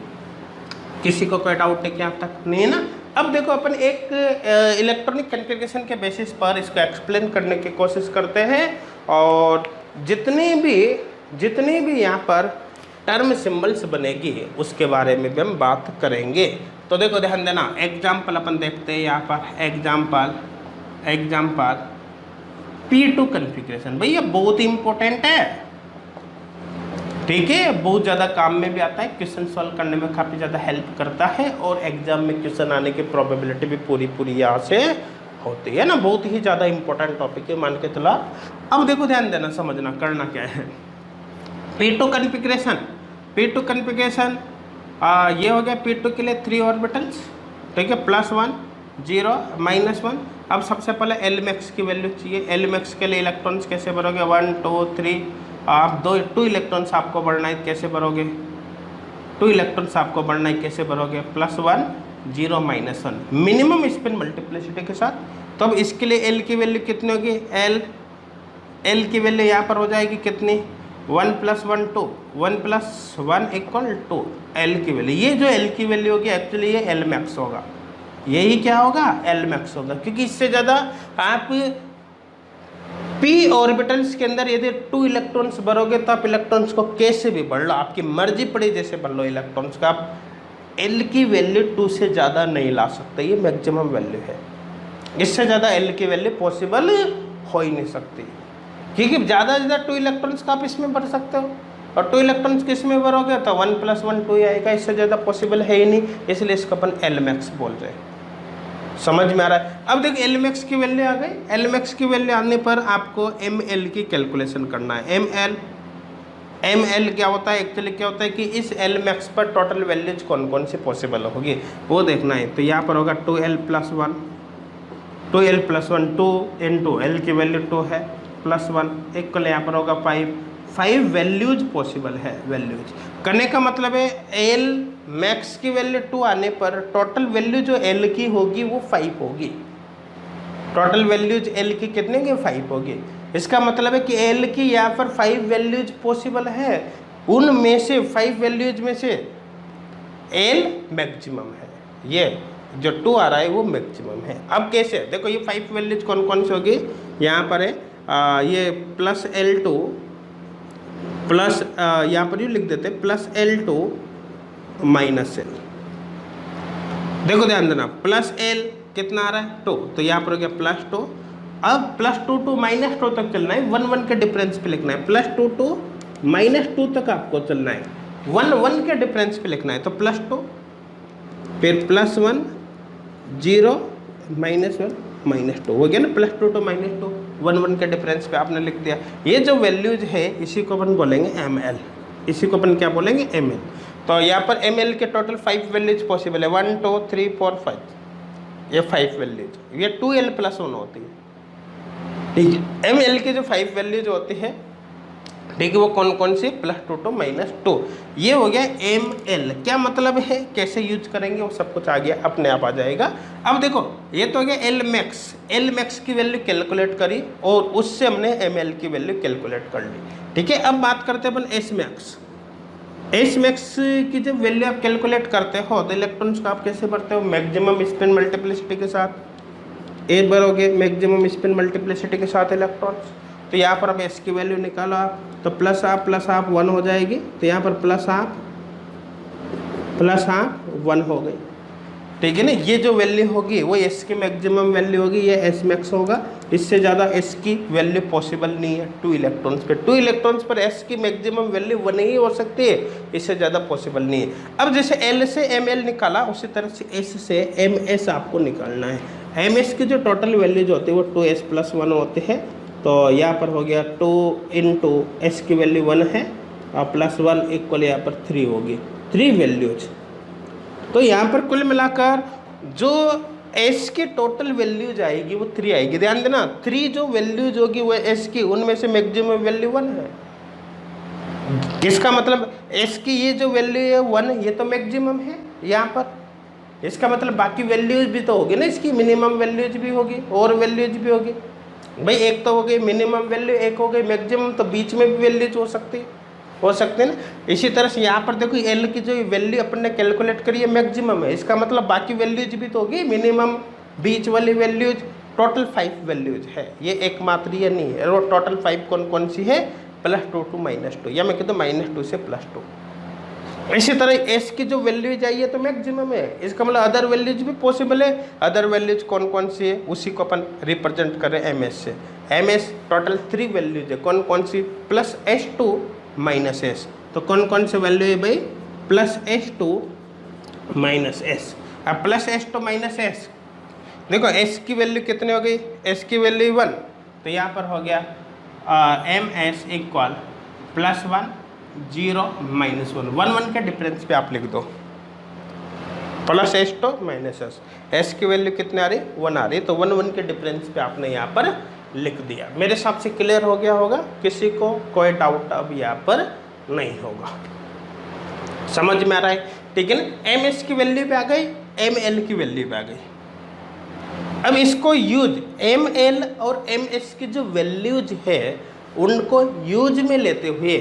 किसी को कोई डाउट है क्या अब तक, नहीं है ना। अब देखो अपन एक इलेक्ट्रॉनिक कॉन्फ़िगरेशन के बेसिस पर इसको एक्सप्लेन करने की कोशिश करते हैं और जितनी भी यहाँ पर टर्म सिंबल्स बनेगी उसके बारे में भी हम बात करेंगे। तो देखो ध्यान देना, एग्जाम्पल अपन देखते हैं यहाँ पर। एग्जाम्पल P2 कॉन्फ़िगरेशन, भैया बहुत ही इंपॉर्टेंट है, ठीक है, बहुत ज़्यादा काम में भी आता है, क्वेश्चन सॉल्व करने में काफ़ी ज़्यादा हेल्प करता है और एग्जाम में क्वेश्चन आने की प्रोबेबिलिटी भी पूरी यहाँ से होती है ना। बहुत ही ज़्यादा इंपॉर्टेंट टॉपिक है, मान के चला। अब देखो ध्यान देना, समझना करना क्या है। P2 कन्फिग्रेशन, P2 कन्फिग्रेशन ये हो गया P2 के लिए 3 ऑर्बिटल्स, ठीक है, +1 0 -1। अब सबसे पहले Lmax की वैल्यू चाहिए। Lmax के लिए इलेक्ट्रॉन्स कैसे भरोगे, 1 2 3, आप 2 इलेक्ट्रॉन्स आपको बढ़ना है, कैसे भरोगे, 2 इलेक्ट्रॉन्स आपको बढ़ना है, कैसे भरोगे, +1 0 -1 मिनिमम स्पिन मल्टीप्लिसिटी के साथ। तो अब इसके लिए L की वैल्यू कितनी होगी, L की वैल्यू यहाँ पर हो जाएगी कितनी, 1 + 1 2, 1 + 1 = 2 L की वैल्यू। ये जो L की वैल्यू होगी एक्चुअली ये Lmax होगा, यही क्या होगा, Lmax होगा, क्योंकि इससे ज़्यादा आप p ऑर्बिटल्स के अंदर यदि 2 इलेक्ट्रॉन्स भरोगे तो आप इलेक्ट्रॉन्स को कैसे भी भर लो, आपकी मर्जी पड़े जैसे भर लो इलेक्ट्रॉन्स का, आप L की वैल्यू 2 से ज़्यादा नहीं ला सकते, ये मैक्सिमम वैल्यू है। इससे ज़्यादा L की वैल्यू पॉसिबल हो ही नहीं सकती, क्योंकि ज़्यादा से ज़्यादा 2 इलेक्ट्रॉन्स का आप इसमें भर सकते हो, और 2 इलेक्ट्रॉन्स किस में भरोगे तो 1 + 1 2 आएगा, इससे ज़्यादा पॉसिबल है ही नहीं, इसलिए इसको अपन Lmax बोल रहे हैं। समझ में आ रहा है। अब देखो Lmax की वैल्यू आ गई। Lmax की वैल्यू आने पर आपको ml की कैलकुलेशन करना है। ml क्या होता है, एक्चुअली क्या होता है कि इस Lmax पर टोटल वैल्यूज कौन कौन सी पॉसिबल होगी वो देखना है। तो यहाँ पर होगा 2l + 1, 2l + 1 2 × l की वैल्यू 2 है +1 इक्वल, यहाँ पर होगा 5 वैल्यूज पॉसिबल है। वैल्यूज करने का मतलब है Lmax की वैल्यू 2 आने पर टोटल वैल्यू जो L की होगी वो 5 होगी। टोटल वैल्यूज L की कितने की 5 होगी। इसका मतलब है कि L की यहाँ पर 5 वैल्यूज पॉसिबल है, उनमें से 5 वैल्यूज में से L मैक्सिमम है, ये जो 2 आ रहा है वो मैक्सिमम है। अब कैसे, देखो ये 5 वैल्यूज कौन कौन सी होगी, यहाँ पर है ये +L2 प्लस यहाँ पर यू लिख देते +L2 -L। देखो ध्यान देना, +L कितना आ रहा है 2, तो यहाँ पर हो गया +2। अब +2 to -2 तक चलना है, 1 1 के डिफरेंस पे लिखना है। +2 to -2 तक आपको चलना है, 1 1 के डिफरेंस पे लिखना है। तो +2 फिर +1 0 -1 -2 हो गया ना, +2 to -2 1 1 के डिफरेंस पे आपने लिख दिया। ये जो वैल्यूज है इसी को अपन बोलेंगे ml, इसी को अपन क्या बोलेंगे ml। तो यहाँ पर ml के टोटल 5 वैल्यूज पॉसिबल है, 1 2 3 4 5, ये 5 वैल्यूज, ये 2l + 1 होती है, ठीक है। ml के जो 5 वैल्यूज होती है, ठीक है, वो कौन कौन सी, +2 to -2, ये हो गया ml। क्या मतलब है, कैसे यूज करेंगे वो सब कुछ आ गया, अपने आप आ जाएगा। अब देखो ये तो हो गया Lmax की वैल्यू कैलकुलेट करी और उससे हमने ml की वैल्यू कैलकुलेट कर ली, ठीक है। अब बात करते हैं अपन Smax की जब वैल्यू आप कैलकुलेट करते हो तो इलेक्ट्रॉन्स को आप कैसे भरते हो, मैक्सिमम स्पिन मल्टीप्लिसिटी के साथ। एक बार हो गए मैक्सिमम स्पिन मल्टीप्लिसिटी के साथ इलेक्ट्रॉन्स, तो यहाँ पर अब S की वैल्यू निकालो आप, तो प्लस हाफ 1 हो जाएगी, तो यहाँ पर प्लस हाफ 1 हो गई, ठीक है ना। ये जो वैल्यू होगी वो S की मैक्सिमम वैल्यू होगी, ये Smax होगा। इससे ज़्यादा S की वैल्यू पॉसिबल नहीं है 2 इलेक्ट्रॉन्स पे। 2 इलेक्ट्रॉन्स पर S की मैक्सिमम वैल्यू 1 ही हो सकती है, इससे ज़्यादा पॉसिबल नहीं है। अब जैसे L से ml निकाला, उसी तरह से S से ms आपको निकालना है। ms की जो टोटल वैल्यूज होती है वो 2s + 1 होते हैं। तो यहाँ पर हो गया 2 × S की वैल्यू 1 है और +1 इक्वल यहाँ पर 3 होगी, 3 वैल्यूज। तो यहाँ पर कुल मिलाकर जो S की टोटल वैल्यूज आएगी वो 3 आएगी। ध्यान देना, 3 जो वैल्यूज होगी वो S की, उनमें से मैक्सिमम वैल्यू 1 है। इसका मतलब S की ये जो वैल्यू है 1, ये तो मैक्सिमम है यहाँ पर। इसका मतलब बाकी वैल्यूज भी तो होगी ना, इसकी मिनिमम वैल्यूज भी होगी और वैल्यूज भी होगी। भाई एक तो हो गई मिनिमम वैल्यू, एक हो गई मैक्सिमम, तो बीच में भी वैल्यूज हो सकते हैं ना। इसी तरह से यहाँ पर देखो L की जो वैल्यू अपन ने कैलकुलेट करी है मैक्सिमम है, इसका मतलब बाकी वैल्यूज भी तो होगी, मिनिमम, बीच वाली वैल्यूज, टोटल 5 वैल्यूज है। ये एकमात्र ये नहीं है, और टोटल 5 कौन कौन सी है, +2 to -2, या मैं कहता हूँ -2 से +2। इसी तरह S की जो वैल्यूज आई है तो मैक्सिमम है, इसका मतलब अदर वैल्यूज भी पॉसिबल है। अदर वैल्यूज कौन कौन सी है उसी को अपन रिप्रेजेंट करें MS से। MS टोटल 3 वैल्यूज है, कौन कौन सी, +S2 -S। तो कौन कौन से वैल्यू है भाई, +S2 -S। अब +S2 -S देखो एस की वैल्यू कितनी हो गई, एस की वैल्यू 1, तो यहाँ पर हो गया एम एस इक्वल +1 0 -1, 1 1 के डिफरेंस पे आप लिख दो, प्लस एस तो माइनस एस, एस की वैल्यू कितने आ रही 1 आ रही, तो 1 1 के डिफरेंस पे आपने यहाँ पर लिख दिया। मेरे हिसाब से क्लियर हो गया होगा, किसी को कोई डाउट अब यहाँ पर नहीं होगा, समझ में आ रहा है, ठीक है ना। एम एस की वैल्यू पे आ गई, एम एल की वैल्यू पे आ गई। अब इसको यूज एम एल और एम एस की जो वैल्यूज है उनको यूज में लेते हुए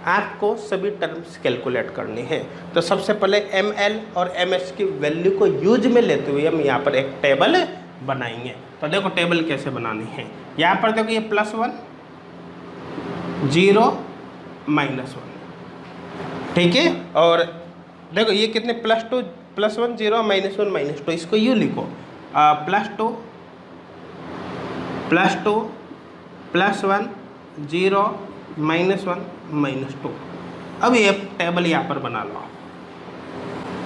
आपको सभी टर्म्स कैलकुलेट करनी है। तो सबसे पहले एम एल और एम एस की वैल्यू को यूज में लेते हुए हम यहाँ पर एक टेबल बनाएंगे। तो देखो टेबल कैसे बनानी है, यहाँ पर देखो ये +1 0 -1, ठीक है, और देखो ये कितने +2 +1 0 -1 -2, इसको यूँ लिखो +2 +1 0 -1 -2। अब ये टेबल यहाँ पर बना लो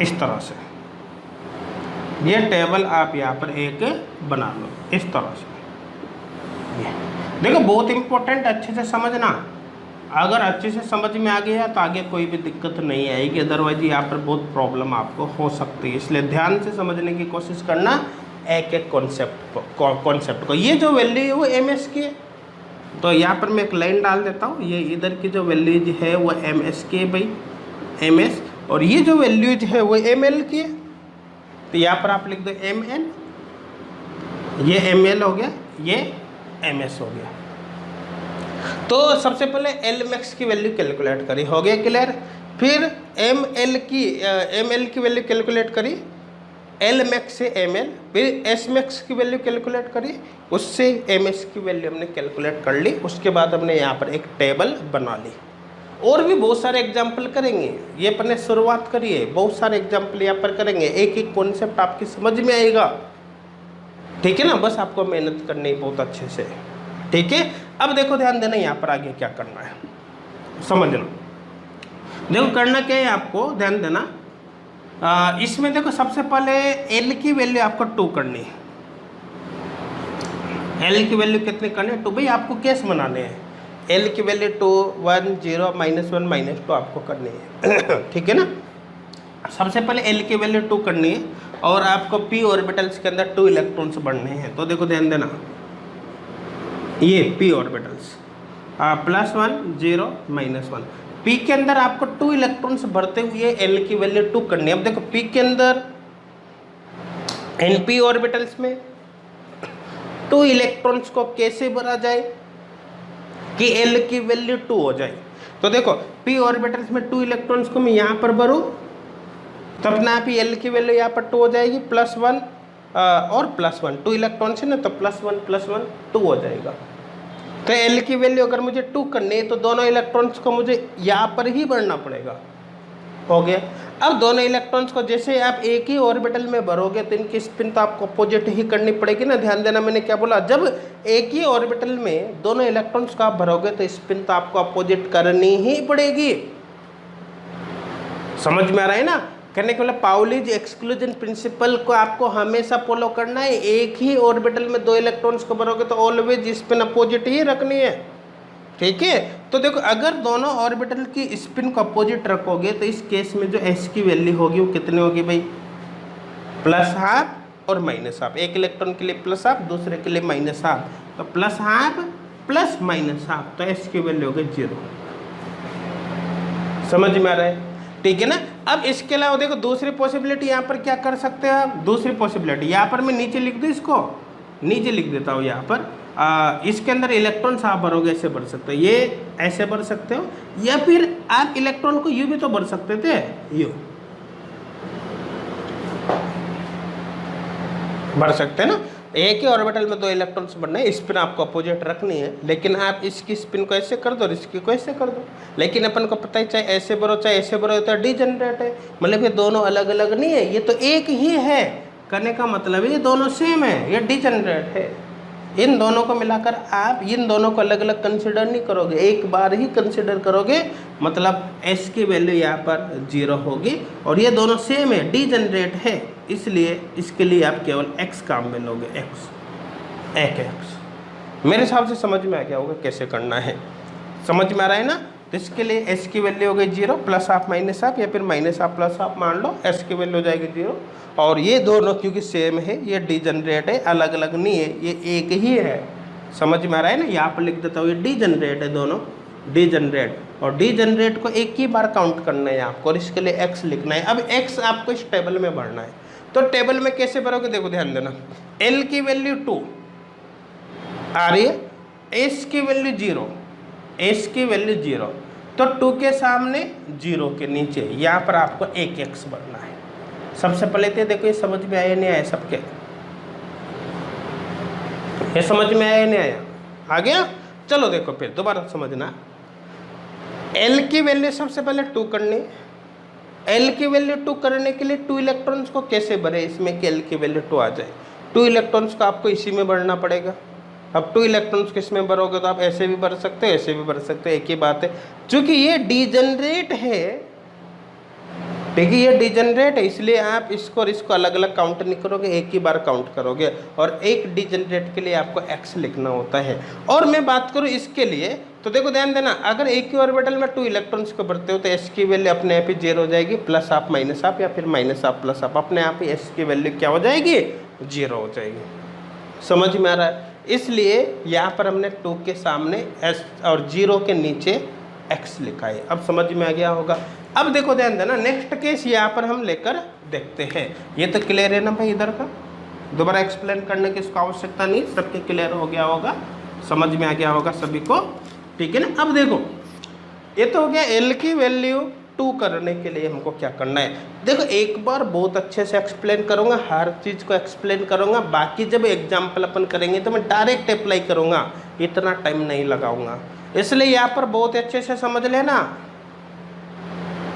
इस तरह से, ये टेबल आप यहाँ पर एक बना लो इस तरह से। देखो बहुत इंपॉर्टेंट, अच्छे से समझना, अगर अच्छे से समझ में आ गया तो आगे कोई भी दिक्कत नहीं आएगी, अदरवाइज यहाँ पर बहुत प्रॉब्लम आपको हो सकती है। इसलिए ध्यान से समझने की कोशिश करना एक एक कॉन्सेप्ट को। ये जो वैल्यू है वो एम एस की है, तो यहाँ पर मैं एक लाइन डाल देता हूँ, ये इधर की जो वैल्यूज है वो एम एस की है भाई, एम एस, और ये जो वैल्यूज है वो एम एल की है, तो यहाँ पर आप लिख दो एम एल, ये एम एल हो गया, ये एम एस हो गया। तो सबसे पहले एल मैक्स की वैल्यू कैलकुलेट करी, हो गया क्लियर। फिर एम एल की वैल्यू कैलकुलेट करी, एल मैक्स से एम एल, फिर एस मैक्स की वैल्यू कैलकुलेट करी, उससे एम एस की वैल्यू हमने कैलकुलेट कर ली। उसके बाद हमने यहाँ पर एक टेबल बना ली। और भी बहुत सारे एग्जाम्पल करेंगे, ये अपन ने शुरुआत करी है, बहुत सारे एग्जाम्पल यहाँ पर करेंगे, एक एक कॉन्सेप्ट आपकी समझ में आएगा, ठीक है ना। बस आपको मेहनत करनी है बहुत अच्छे से, ठीक है। अब देखो ध्यान देना, यहाँ पर आगे क्या करना है समझना। देखो करना क्या है आपको, ध्यान देना। इसमें देखो सबसे पहले एल की वैल्यू आपको 2 करनी है। एल की वैल्यू कितनी करनी है 2, भाई आपको केस बनाने हैं। एल की वैल्यू 2 1 0 -1 -2 आपको करनी है ठीक है ना। सबसे पहले एल की वैल्यू 2 करनी है और आपको पी ऑर्बिटल्स के अंदर 2 इलेक्ट्रॉन्स बढ़ने हैं। तो देखो ध्यान देना, ये पी ऑर्बिटल्स +1 0 -1, पी के अंदर आपको 2 इलेक्ट्रॉन्स भरते हुए एल की वैल्यू 2 करनी है। अब देखो पी के अंदर एनपी ऑर्बिटल्स में 2 इलेक्ट्रॉन्स को कैसे भरा जाए कि एल की वैल्यू 2 हो जाए। तो देखो पी ऑर्बिटल्स में 2 इलेक्ट्रॉन्स को मैं यहाँ पर भरूँ तो अपने आप ही एल की वैल्यू यहाँ पर 2 हो जाएगी, +1 और +1, 2 इलेक्ट्रॉन्स है ना, तो +1 +1 2 हो जाएगा। तो एल की वैल्यू अगर मुझे 2 करनी है तो दोनों इलेक्ट्रॉन्स को मुझे यहाँ पर ही भरना पड़ेगा, हो गया। अब दोनों इलेक्ट्रॉन्स को जैसे आप एक ही ऑर्बिटल में भरोगे तो इनकी स्पिन तो आपको अपोजिट ही करनी पड़ेगी ना। ध्यान देना मैंने क्या बोला, जब एक ही ऑर्बिटल में दोनों इलेक्ट्रॉन्स को आप भरोगे तो स्पिन तो आपको अपोजिट करनी ही पड़ेगी। समझ में आ रहा है ना। कहने के मतलब पाउलीज एक्सक्लूजन प्रिंसिपल को आपको हमेशा फॉलो करना है। एक ही ऑर्बिटल में 2 इलेक्ट्रॉन्स को भरोगे तो ऑलवेज स्पिन अपोजिट ही रखनी है, ठीक है। तो देखो अगर दोनों ऑर्बिटल की स्पिन को अपोजिट रखोगे तो इस केस में जो एस की वैल्यू होगी वो कितनी होगी भाई, +12 और -12। एक इलेक्ट्रॉन के लिए +12, दूसरे के लिए -12, तो +12 + -12, तो एस की वैल्यू होगी 0। समझ में आ रहा है, ठीक है ना। अब इसके अलावा देखो दूसरी पॉसिबिलिटी यहाँ पर क्या कर सकते हैं आप, दूसरी पॉसिबिलिटी यहाँ पर मैं नीचे लिख दूँ, इसको नीचे लिख देता हूँ यहाँ पर। इसके अंदर इलेक्ट्रॉन्स आप भरोगे ऐसे भर सकते हो, ये ऐसे भर सकते हो, या फिर आप इलेक्ट्रॉन को यू भी तो भर सकते थे, यू भर सकते हैं ना। एक ही ऑर्बिटल में 2 इलेक्ट्रॉन्स भरने हैं, स्पिन आपको अपोजिट रखनी है, लेकिन आप इसकी स्पिन को ऐसे कर दो, इसकी को ऐसे कर दो। लेकिन अपन को पता है चाहे ऐसे भरो चाहे ऐसे भरो तो डिजनरेट है, मतलब ये दोनों अलग अलग नहीं है, ये तो एक ही है। करने का मतलब ये दोनों सेम है, ये डिजनरेट है। इन दोनों को मिलाकर आप इन दोनों को अलग अलग कंसिडर नहीं करोगे, एक बार ही कंसिडर करोगे, मतलब s की वैल्यू यहाँ पर 0 होगी और ये दोनों सेम है, डीजनरेट है, इसलिए इसके लिए आप केवल x काम में लोगे, x। मेरे हिसाब से समझ में आ गया होगा कैसे करना है, समझ में आ रहा है ना। तो इसके लिए s की वैल्यू हो गई 0, प्लस आप माइनस आप या फिर माइनस आप प्लस आप मान लो, s की वैल्यू हो जाएगी 0। और ये दोनों क्योंकि सेम है, ये डीजनरेट है, अलग अलग नहीं है, ये एक ही है, समझ में आ रहा है ना। यहाँ पर लिख देता हूँ, ये डीजनरेट है दोनों, डीजनरेट, और डीजनरेट को एक ही बार काउंट करना है आपको, और इसके लिए x लिखना है। अब x आपको इस टेबल में भरना है, तो टेबल में कैसे भरोगे, देखो ध्यान देना, l की वैल्यू 2 आ रही है, s की वैल्यू 0, s की वैल्यू 0, तो 2 के सामने 0 के नीचे यहाँ पर आपको एक x भरना है। सबसे पहले तो देखो ये समझ में आया नहीं आया सबके, ये समझ में आया नहीं आया, आ गया। चलो देखो फिर दोबारा समझना, l की वैल्यू सबसे पहले 2 करनी, l की वैल्यू 2 करने के लिए 2 इलेक्ट्रॉन्स को कैसे भरे इसमें कि l की वैल्यू 2 आ जाए, 2 इलेक्ट्रॉन्स को आपको इसी में भरना पड़ेगा। अब 2 इलेक्ट्रॉन्स किस में भरोगे, तो आप ऐसे भी भर सकते हो, ऐसे भी भर सकते हो, एक ही बात है। चूंकि ये डीजनरेट है, देखिए ये डीजनरेट है, इसलिए आप इसको और इसको अलग अलग काउंट नहीं करोगे, एक ही बार काउंट करोगे, और एक डीजनरेट के लिए आपको x लिखना होता है। और मैं बात करूँ इसके लिए, तो देखो ध्यान देना, अगर एक ही ऑर्बिटल में 2 इलेक्ट्रॉन्स को भरते हो तो s की वैल्यू अपने आप ही 0 हो जाएगी, प्लस आप माइनस आप या फिर माइनस आप प्लस आप, अपने आप ही s की वैल्यू क्या हो जाएगी, 0 हो जाएगी। समझ में आ रहा है, इसलिए यहाँ पर हमने 2 के सामने s और 0 के नीचे x लिखा है। अब समझ में आ गया होगा। अब देखो ध्यान देना, नेक्स्ट केस यहाँ पर हम लेकर देखते हैं। ये तो क्लियर है ना भाई, इधर का दोबारा एक्सप्लेन करने की इसको आवश्यकता नहीं, सबके क्लियर हो गया होगा, समझ में आ गया होगा सभी को, ठीक है ना। अब देखो ये तो हो गया l की वैल्यू 2 करने के लिए हमको क्या करना है। देखो एक बार बहुत अच्छे से एक्सप्लेन करूँगा, हर चीज़ को एक्सप्लेन करूँगा, बाकी जब एग्जाम्पल अपन करेंगे तो मैं डायरेक्ट अप्लाई करूँगा, इतना टाइम नहीं लगाऊंगा, इसलिए यहाँ पर बहुत अच्छे से समझ लेना।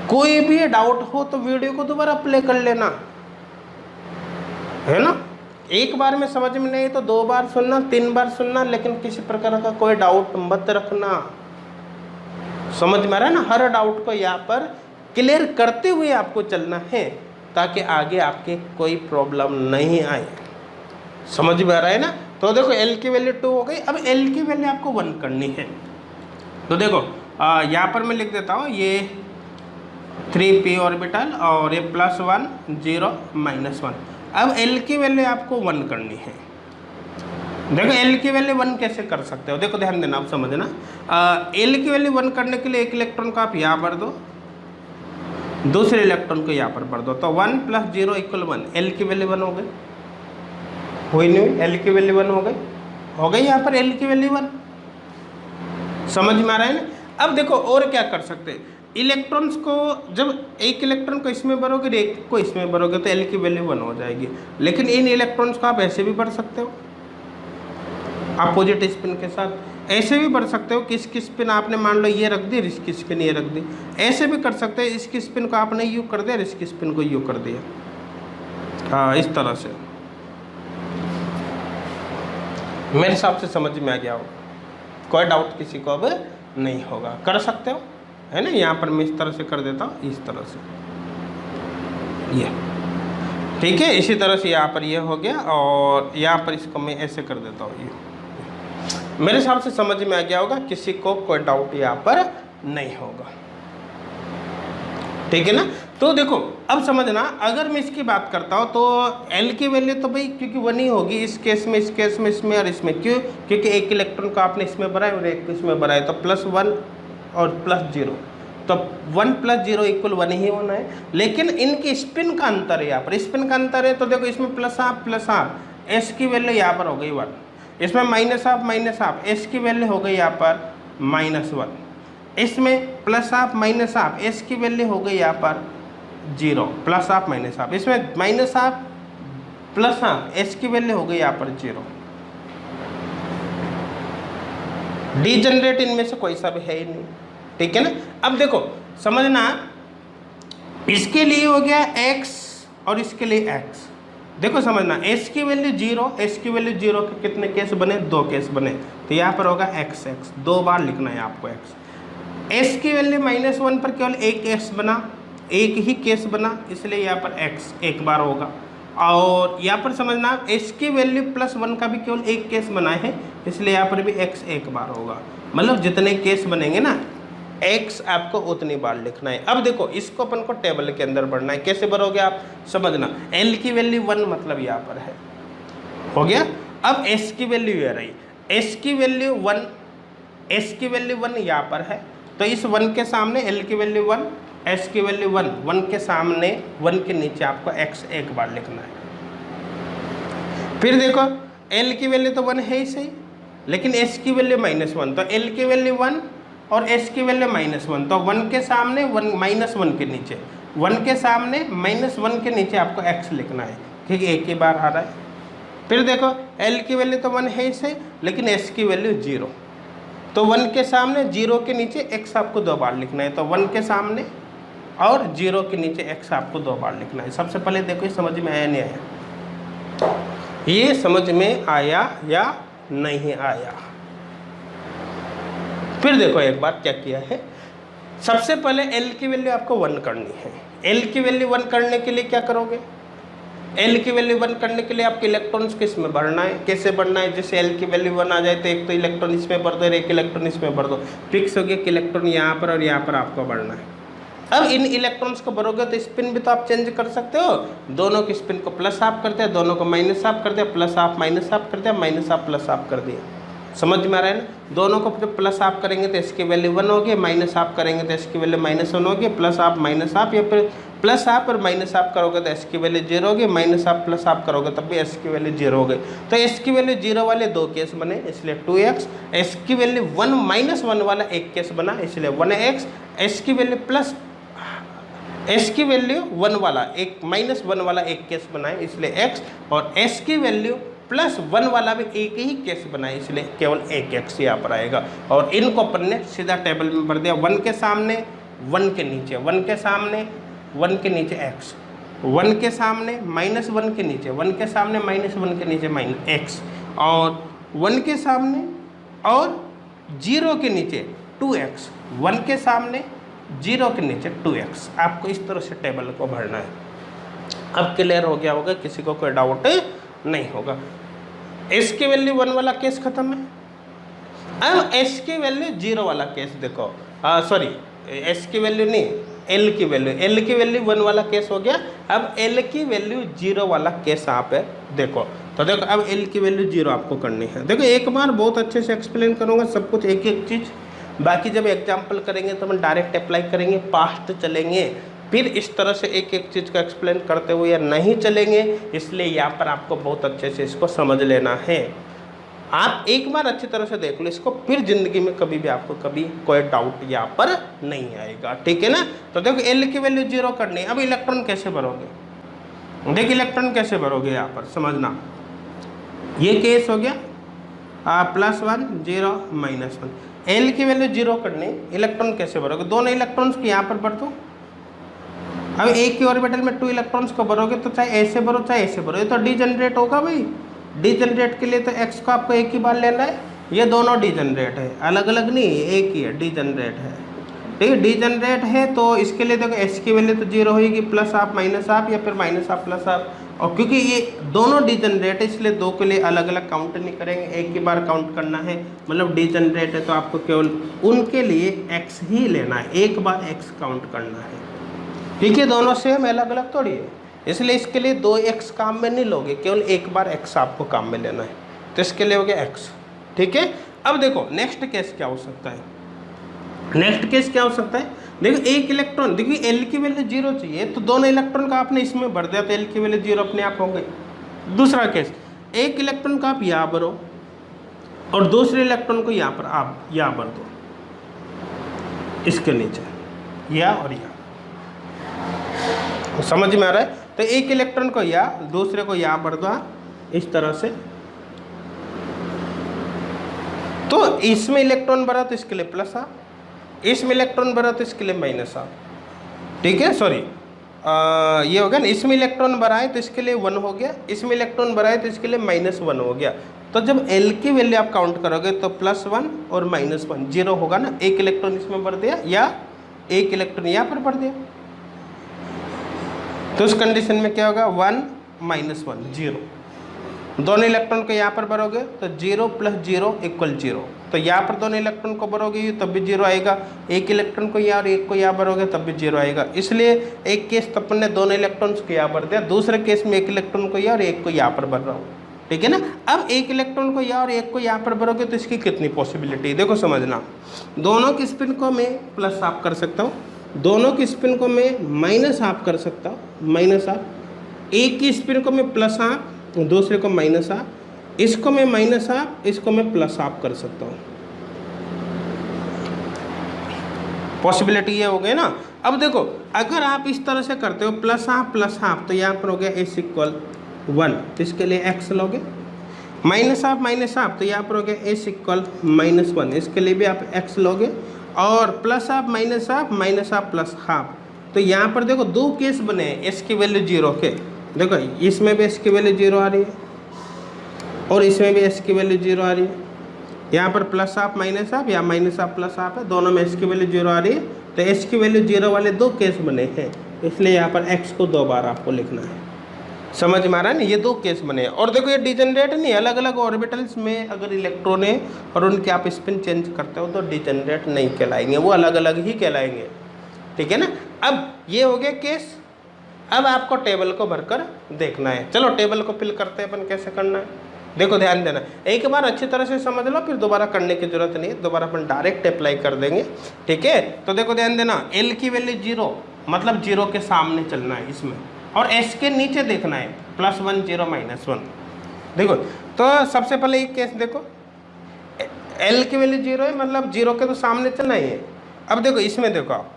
कोई भी डाउट हो तो वीडियो को दोबारा प्ले कर लेना, है ना। एक बार में समझ में नहीं तो 2 बार सुनना, 3 बार सुनना, लेकिन किसी प्रकार का कोई डाउट मत रखना, समझ में आ रहा है ना। हर डाउट को यहाँ पर क्लियर करते हुए आपको चलना है, ताकि आगे आपके कोई प्रॉब्लम नहीं आए, समझ में आ रहा है ना। तो देखो l की वैल्यू 2 हो गई, अब l की वैल्यू आपको 1 करनी है। तो देखो यहाँ पर मैं लिख देता हूँ, ये 3p ऑर्बिटल और ये +1 0 -1। अब l की वैल्यू आपको 1 करनी है। देखो l की वैल्यू 1 कैसे कर सकते हो, देखो ध्यान देना, आप समझना। l की वैल्यू 1 करने के लिए एक इलेक्ट्रॉन को आप यहाँ भर दो, दूसरे इलेक्ट्रॉन को यहाँ पर भर दो, तो 1 + 0 = 1, l की वैल्यू 1 हो गई, हुई नहीं हुई, l की वैल्यू 1 हो गई यहाँ पर l की वैल्यू 1, समझ में आ रहा है ना। अब देखो और क्या कर सकते हैं, इलेक्ट्रॉन्स को जब एक इलेक्ट्रॉन को इसमें भरोगे, एक को इसमें भरोगे, तो l की वैल्यू 1 हो जाएगी। लेकिन इन इलेक्ट्रॉन्स को आप ऐसे भी भर सकते हो, अपोजिट स्पिन के साथ ऐसे भी भर सकते हो कि इसकी स्पिन आपने मान लो ये रख दी, इसकी स्पिन ये रख दी, ऐसे भी कर सकते हैं, इसकी स्पिन को आपने यू कर दिया, इसकी स्पिन को यू कर दिया, हाँ इस तरह से। मेरे हिसाब से समझ में आ गया होगा, कोई डाउट किसी को अब नहीं होगा, कर सकते हो, है ना। यहाँ पर मैं इस तरह से कर देता हूँ, इस तरह से, ये ठीक है। इसी तरह से यहाँ पर ये हो गया, और यहाँ पर इसको मैं ऐसे कर देता हूँ, ये मेरे हिसाब से समझ में आ गया होगा, किसी को कोई डाउट यहाँ पर नहीं होगा, ठीक है ना। तो देखो अब समझना, अगर मैं इसकी बात करता हूँ तो l की वैल्यू तो भाई क्योंकि 1 ही होगी इस केस में, इस केस में, इसमें और इसमें, क्यों, क्योंकि एक इलेक्ट्रॉन को आपने इसमें भरा है और एक इसमें भरा है, तो +1 और +0, तो 1 + 0 = 1 ही होना है। लेकिन इनकी स्पिन का अंतर है, यहाँ पर स्पिन का अंतर है, तो देखो इसमें +1 s की वैल्यू यहाँ पर हो गई 1, इसमें -1 s की वैल्यू हो गई यहाँ पर -1, इसमें +1 s की वैल्यू हो गई यहाँ पर 0, +1 इसमें -1 s की वैल्यू हो गई यहाँ पर 0। डीजनरेट इनमें से कोई सा भी है ही नहीं, ठीक है ना। अब देखो समझना, इसके लिए हो गया x और इसके लिए x, देखो समझना, एस की वैल्यू 0, एस की वैल्यू 0 के कितने केस बने, 2 केस बने, तो यहाँ पर होगा एक्स एक्स, 2 बार लिखना है आपको एक्स। एस की वैल्यू -1 पर केवल एक केस बना, एक ही केस बना, इसलिए यहाँ पर एक्स एक बार होगा। और यहाँ पर समझना एस की वैल्यू +1 का भी केवल एक केस बना है, इसलिए यहाँ पर भी एक्स एक बार होगा। मतलब जितने केस बनेंगे ना एक्स आपको उतनी बार लिखना है। अब देखो इसको अपन को टेबल के अंदर भरना है, कैसे भरोगे आप समझना। एल की वैल्यू 1 मतलब यहाँ पर है, हो गया। अब एस की वैल्यू ये रही, एस की वैल्यू 1, एस की वैल्यू 1 यहाँ पर है, तो इस 1 के सामने एल की वैल्यू 1, एस की वैल्यू 1, 1 के सामने 1 के नीचे आपको एक्स एक बार लिखना है। फिर देखो एल की वैल्यू तो 1 है ही सही, लेकिन एस की वैल्यू -1, तो एल की वैल्यू 1 और एस की वैल्यू -1, तो 1 के सामने 1 -1 के नीचे, 1 के सामने -1 के नीचे आपको x लिखना है, ठीक है, एक ही बार आ रहा है। फिर देखो l की वैल्यू तो 1 है इसे, लेकिन s की वैल्यू 0, तो 1 के सामने 0 के नीचे x आपको 2 बार लिखना है, तो 1 के सामने और 0 के नीचे x आपको 2 बार लिखना है। सबसे पहले देखो ये समझ में आया नहीं आया, ये समझ में आया या नहीं आया। फिर देखो एक बार क्या किया है, सबसे पहले l की वैल्यू आपको 1 करनी है। l की वैल्यू 1 करने के लिए क्या करोगे, l की वैल्यू 1 करने के लिए आपके इलेक्ट्रॉन्स किस में भरना है, कैसे भरना है। जैसे l की वैल्यू 1 आ जाए तो एक तो इलेक्ट्रॉन इसमें भर दो और एक इलेक्ट्रॉन इसमें भर दो, फिक्स हो गया कि इलेक्ट्रॉन यहाँ पर और यहाँ पर आपको भरना है। अब इन इलेक्ट्रॉन्स को भरोगे तो स्पिन भी तो आप चेंज कर सकते हो, दोनों की स्पिन को प्लस हाफ करते हैं, दोनों को माइनस हाफ करते हैं, प्लस हाफ माइनस हाफ करते हैं, माइनस हाफ प्लस हाफ कर दिया। समझ में आ रहा है ना। दोनों को जब प्लस हाफ करेंगे तो इसकी वैल्यू 1 होगी, माइनस हाफ करेंगे तो इसकी वैल्यू -1 होगी, प्लस हाफ माइनस हाफ, या फिर प्लस हाफ और माइनस हाफ करोगे तो इसकी वैल्यू 0 होगी, माइनस हाफ प्लस हाफ करोगे तब भी एस की वैल्यू 0 हो गई। तो एस की वैल्यू 0 वाले 2 केस बने, इसलिए 2x, एस की वैल्यू 1 -1 वाला एक केस बना, इसलिए 1x, एस की वैल्यू प्लस एस की वैल्यू 1 वाला एक -1 वाला एक केस बनाए, इसलिए x, और एस की वैल्यू +1 वाला भी एक ही केस बनाए, इसलिए केवल एक x यहाँ पर आएगा। और इनको अपन ने सीधा टेबल में भर दिया, 1 के सामने 1 के नीचे, 1 के सामने 1 के नीचे x, 1 के सामने -1 के नीचे, 1 के सामने -1 के नीचे -x, और 1 के सामने और 0 के नीचे 2x, 1 के सामने 0 के नीचे 2x। आपको इस तरह से टेबल को भरना है। अब क्लियर हो गया होगा, किसी को कोई डाउट नहीं होगा। एस की वैल्यू 1 वाला केस खत्म है। अब एस की वैल्यू 0 वाला केस देखो, सॉरी एस की वैल्यू नहीं, एल की वैल्यू, एल की वैल्यू 1 वाला केस हो गया। अब एल की वैल्यू 0 वाला केस आप है देखो, तो देखो अब एल की वैल्यू 0 आपको करनी है। देखो एक बार बहुत अच्छे से एक्सप्लेन करूँगा सब कुछ, एक एक चीज़, बाकी जब एग्जाम्पल करेंगे तो हम डायरेक्ट अप्लाई करेंगे, पास्ट चलेंगे, फिर इस तरह से एक एक चीज़ का एक्सप्लेन करते हुए या नहीं चलेंगे, इसलिए यहाँ पर आपको बहुत अच्छे से इसको समझ लेना है। आप एक बार अच्छी तरह से देख लो इसको, फिर जिंदगी में कभी भी आपको कभी कोई डाउट यहाँ पर नहीं आएगा, ठीक है ना। तो देखो एल की वैल्यू 0 करनी है। अब इलेक्ट्रॉन कैसे भरोगे, देखिए इलेक्ट्रॉन कैसे भरोगे यहाँ पर समझना। ये केस हो गया +1 0 -1, एल की वैल्यू 0 करनी, इलेक्ट्रॉन कैसे भरोगे, दोनों इलेक्ट्रॉन्स को यहाँ पर भर दो। अब एक ही ऑर्बिटल में 2 इलेक्ट्रॉन्स को भरोगे तो चाहे ऐसे भरो चाहे ऐसे भरो, ये तो डीजनरेट होगा भाई। डीजनरेट के लिए तो x को आपको एक ही बार लेना है, ये दोनों डीजनरेट है, अलग अलग नहीं, एक ही है, डीजनरेट है, ठीक है। डीजनरेट है तो इसके लिए देखो s की वैल्यू तो 0 होगी, प्लस हाफ माइनस हाफ, या फिर माइनस हाफ प्लस हाफ। और क्योंकि ये दोनों डीजनरेट है इसलिए 2 के लिए अलग अलग काउंट नहीं करेंगे, एक ही बार काउंट करना है। मतलब डीजनरेट है तो आपको केवल उनके लिए x ही लेना है, एक बार x काउंट करना है, ठीक है। दोनों सेम अलग अलग थोड़ी है, इसलिए इसके लिए 2x काम में नहीं लोगे, केवल एक बार x आपको काम में लेना है, तो इसके लिए हो गया x, ठीक है। अब देखो नेक्स्ट केस क्या हो सकता है, नेक्स्ट केस क्या हो सकता है, देखो एक इलेक्ट्रॉन, देखिए L की वैल्यू 0 चाहिए तो दोनों इलेक्ट्रॉन का आपने इसमें भर दिया तो L की वैल्यू 0 अपने आप हो गई। दूसरा केस, एक इलेक्ट्रॉन का आप यहाँ भरो और दूसरे इलेक्ट्रॉन को यहाँ पर आप यहाँ भर दो, इसके नीचे या और या, समझ में आ रहा है। तो एक इलेक्ट्रॉन को या दूसरे को यहाँ भर दो इस तरह से, तो इसमें इलेक्ट्रॉन भरा तो इसके लिए प्लस हाफ, इसमें इलेक्ट्रॉन भरा तो इसके लिए माइनस हाफ, ठीक है। सॉरी ये हो गया ना, इसमें इलेक्ट्रॉन भरा है तो इसके लिए 1 हो गया, इसमें इलेक्ट्रॉन भरा है तो इसके लिए -1 हो गया। तो जब L की वैल्यू आप काउंट करोगे तो +1 और -1 0 होगा ना, एक इलेक्ट्रॉन इसमें भर दिया या एक इलेक्ट्रॉन यहाँ पर भर दिया, तो उस कंडीशन में क्या होगा 1 -1 0। दोनों इलेक्ट्रॉन को यहाँ पर भरोगे तो 0 + 0 = 0, तो यहाँ पर दोनों इलेक्ट्रॉन को भरोगे तब भी 0 आएगा, एक इलेक्ट्रॉन को यहाँ और एक को यहाँ भरोगे तब भी 0 आएगा। इसलिए एक केस तो अपन ने दोनों इलेक्ट्रॉन्स को यहाँ भर दिया, दूसरे केस में एक इलेक्ट्रॉन को यहाँ और एक को यहाँ पर भर रहा हूँ, ठीक है ना। अब एक इलेक्ट्रॉन को यहाँ और एक को यहाँ पर भरोगे तो इसकी कितनी पॉसिबिलिटी, देखो समझना। दोनों की स्पिन को मैं प्लस हाफ कर सकता हूँ, दोनों की स्पिन को मैं माइनस हाफ कर सकता हूँ, माइनस हाफ। एक की स्पिन को मैं प्लस हाफ, दूसरे को माइनस हाफ, इसको मैं माइनस हाफ, इसको मैं प्लस हाफ कर सकता हूँ। पॉसिबिलिटी ये हो गई ना। अब देखो अगर आप इस तरह से करते हो प्लस हाफ, तो यहाँ पर हो गया S = 1, तो इसके लिए x लोगे। माइनस हाफ, तो यहाँ पर हो गया S = -1, इसके लिए भी आप x लोगे। और plus half minus half plus half, तो यहाँ पर देखो दो केस बने हैं s की वैल्यू 0 के। देखो इसमें भी s की वैल्यू 0 आ रही है और इसमें भी s की वैल्यू 0 आ रही है। यहाँ पर प्लस हाफ माइनस हाफ या माइनस हाफ प्लस हाफ है, दोनों में s की वैल्यू 0 आ रही है, तो s की वैल्यू 0 वाले दो केस बने हैं, इसलिए यहाँ पर x को 2 बार आपको लिखना है। समझ में आ रहा है ना, ये दो केस बने हैं। और देखो ये डिजेनरेट नहीं, अलग अलग ऑर्बिटल्स में अगर इलेक्ट्रॉन है और उनके आप स्पिन चेंज करते हो तो डिजेनरेट नहीं कहलाएंगे, वो अलग अलग ही कहलाएंगे, ठीक है ना। अब ये हो गया केस। अब आपको टेबल को भरकर देखना है। चलो टेबल को फिल करते हैं अपन, कैसे करना है देखो, ध्यान देना। एक बार अच्छी तरह से समझ लो, फिर दोबारा करने की जरूरत नहीं है, दोबारा अपन डायरेक्ट अप्लाई कर देंगे, ठीक है। तो देखो ध्यान देना, L की वैल्यू 0 मतलब 0 के सामने चलना है इसमें, और S के नीचे देखना है +1 0 -1। देखो तो सबसे पहले एक केस देखो, L की वैल्यू 0 है मतलब 0 के तो सामने चलना ही है। अब देखो इसमें देखो आप,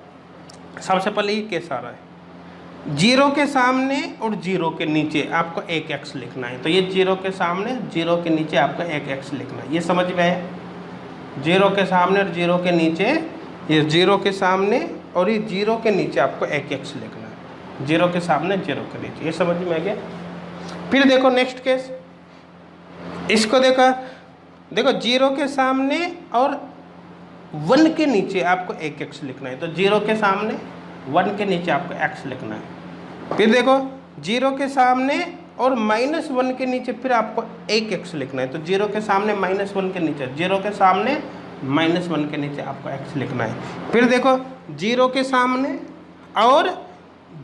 सबसे पहले ये केस आ रहा है 0 के सामने और 0 के नीचे आपको एक x लिखना है, तो ये 0 के सामने 0 के नीचे आपको एक x लिखना है, ये समझ में आया। 0 के सामने और 0 के नीचे, ये 0 के सामने और ये 0 के नीचे आपको एक x लिखना है, 0 के सामने 0 के नीचे, ये समझ में आ गया। फिर देखो नेक्स्ट केस, इसको देखो, देखो 0 के सामने और 1 के नीचे आपको एक x लिखना है, तो 0 के सामने 1 के नीचे आपको x लिखना है। फिर देखो 0 के सामने और -1 के नीचे फिर आपको एक x लिखना है, तो 0 के सामने -1 के नीचे, 0 के सामने -1 के नीचे आपको x लिखना है। फिर देखो 0 के सामने और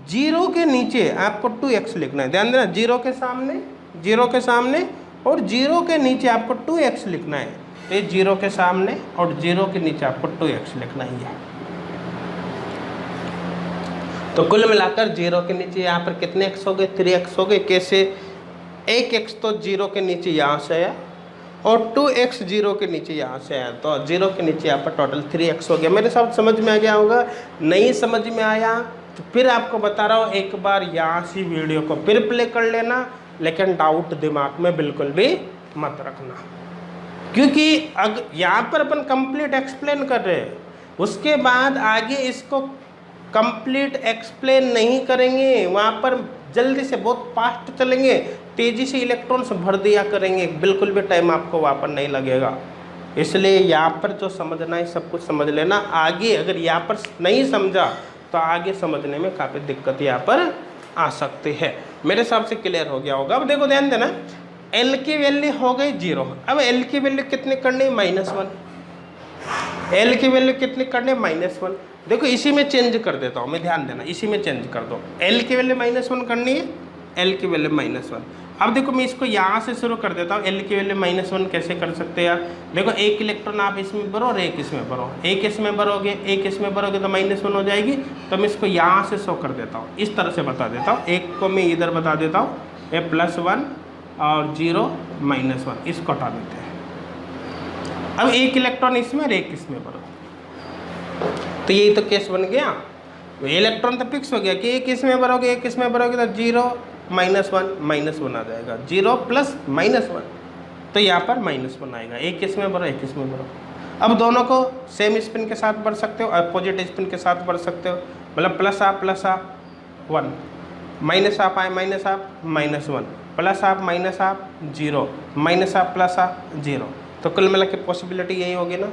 0 के नीचे आपको 2x लिखना है। ध्यान देना, 0 के सामने और 0 के नीचे आपको 2x लिखना है, तो ये 0 के सामने और 0 के नीचे आपको 2x लिखना है। तो कुल मिलाकर 0 के नीचे यहाँ पर कितने x हो गए, 3x हो गए। कैसे, एक x तो 0 के नीचे यहाँ से आया और 2x 0 के नीचे यहाँ से आया, तो 0 के नीचे यहाँ पर टोटल 3x हो गया। मेरे साथ समझ में आ गया होगा। नहीं समझ में आया तो फिर आपको बता रहा हूँ, एक बार यहाँ से वीडियो को फिर प्ले कर लेना, लेकिन डाउट दिमाग में बिल्कुल भी मत रखना, क्योंकि यहाँ पर अपन कंप्लीट एक्सप्लेन कर रहे हैं, उसके बाद आगे इसको कंप्लीट एक्सप्लेन नहीं करेंगे, वहाँ पर जल्दी से बहुत फास्ट चलेंगे, तेज़ी से इलेक्ट्रॉन्स भर दिया करेंगे, बिल्कुल भी टाइम आपको वहाँ पर नहीं लगेगा। इसलिए यहाँ पर जो समझना है सब कुछ समझ लेना। आगे अगर यहाँ पर नहीं समझा तो आगे समझने में काफ़ी दिक्कत यहाँ पर आ सकती है। मेरे हिसाब से क्लियर हो गया होगा। अब देखो ध्यान देना, L की वैल्यू हो गई 0। अब L की वैल्यू कितनी करनी है, -1। L की वैल्यू कितनी करनी है, -1। देखो इसी में चेंज कर देता हूँ मैं, ध्यान देना, इसी में चेंज कर दो। L की वैल्यू -1 करनी है, L की वैल्यू -1। अब देखो मैं इसको यहाँ से शुरू कर देता हूँ। L की वैल्यू -1 कैसे कर सकते हैं यार, देखो एक इलेक्ट्रॉन आप इसमें भरो और एक इसमें भरो, एक इसमें भरोगे एक इसमें भरोगे तो -1 हो जाएगी। तो मैं इसको यहाँ से शो कर देता हूँ, इस तरह से बता देता हूँ। एक को मैं इधर बता देता हूँ, ये +1 और 0 -1, इसको हटा देते हैं। अब एक इलेक्ट्रॉन इसमें और एक इसमें भरो, तो यही तो केस बन गया। इलेक्ट्रॉन तो फिक्स हो गया कि एक इसमें भरोगे एक इसमें भरोगे तो 0 -1 -1 आ जाएगा, 0 + -1, तो यहाँ पर -1 आएगा। एक इसमें भरो एक इसमें भरो। अब दोनों को सेम स्पिन के साथ भर सकते हो, अपोजिट स्पिन के साथ भर सकते हो, मतलब +α 1, minus of I minus of -1, plus of minus of 0, minus of plus of 0। तो कुल मिला के पॉसिबिलिटी यही होगी ना,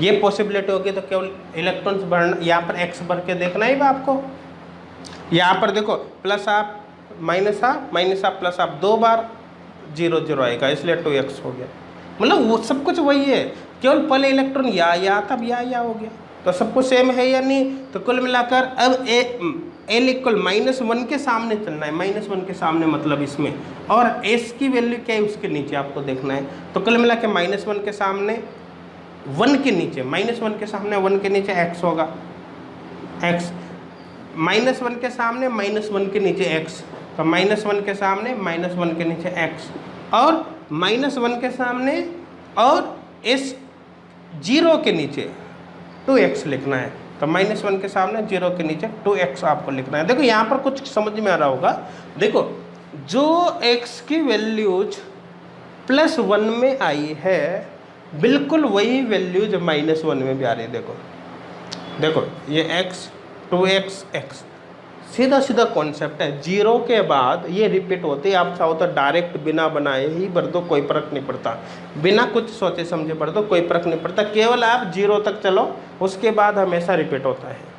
ये पॉसिबिलिटी होगी। तो केवल इलेक्ट्रॉन्स बढ़ना, यहाँ पर x भर के देखना ही आपको। यहाँ पर देखो plus of minus of plus of 2 बार 0 0 आएगा, इसलिए 2x हो गया। मतलब वो सब कुछ वही है, केवल पहले इलेक्ट्रॉन या तब या हो गया। तो सब कुछ सेम है या नहीं। तो कुल मिलाकर अब एल इक्वल -1 के सामने चलना है, -1 के सामने मतलब इसमें, और एस की वैल्यू क्या है उसके नीचे आपको देखना है। तो कुल मिला के -1 के सामने 1 के नीचे, -1 के सामने 1 के नीचे x होगा, x, -1 के सामने -1 के नीचे x, तो -1 के सामने -1 के नीचे x, और -1 के सामने और इस 0 के नीचे 2x लिखना है। तो -1 के सामने 0 के नीचे 2x आपको लिखना है। देखो यहाँ पर कुछ समझ में आ रहा होगा। देखो जो x की वैल्यूज +1 में आई है, बिल्कुल वही वैल्यूज -1 में भी आ रही है। देखो ये x 2x x, सीधा सीधा कॉन्सेप्ट है। 0 के बाद ये रिपीट होते हैं। आप चाहो तो डायरेक्ट बिना बनाए ही भर दो, कोई फर्क नहीं पड़ता। बिना कुछ सोचे समझे भर दो, कोई फर्क नहीं पड़ता। केवल आप 0 तक चलो, उसके बाद हमेशा रिपीट होता है।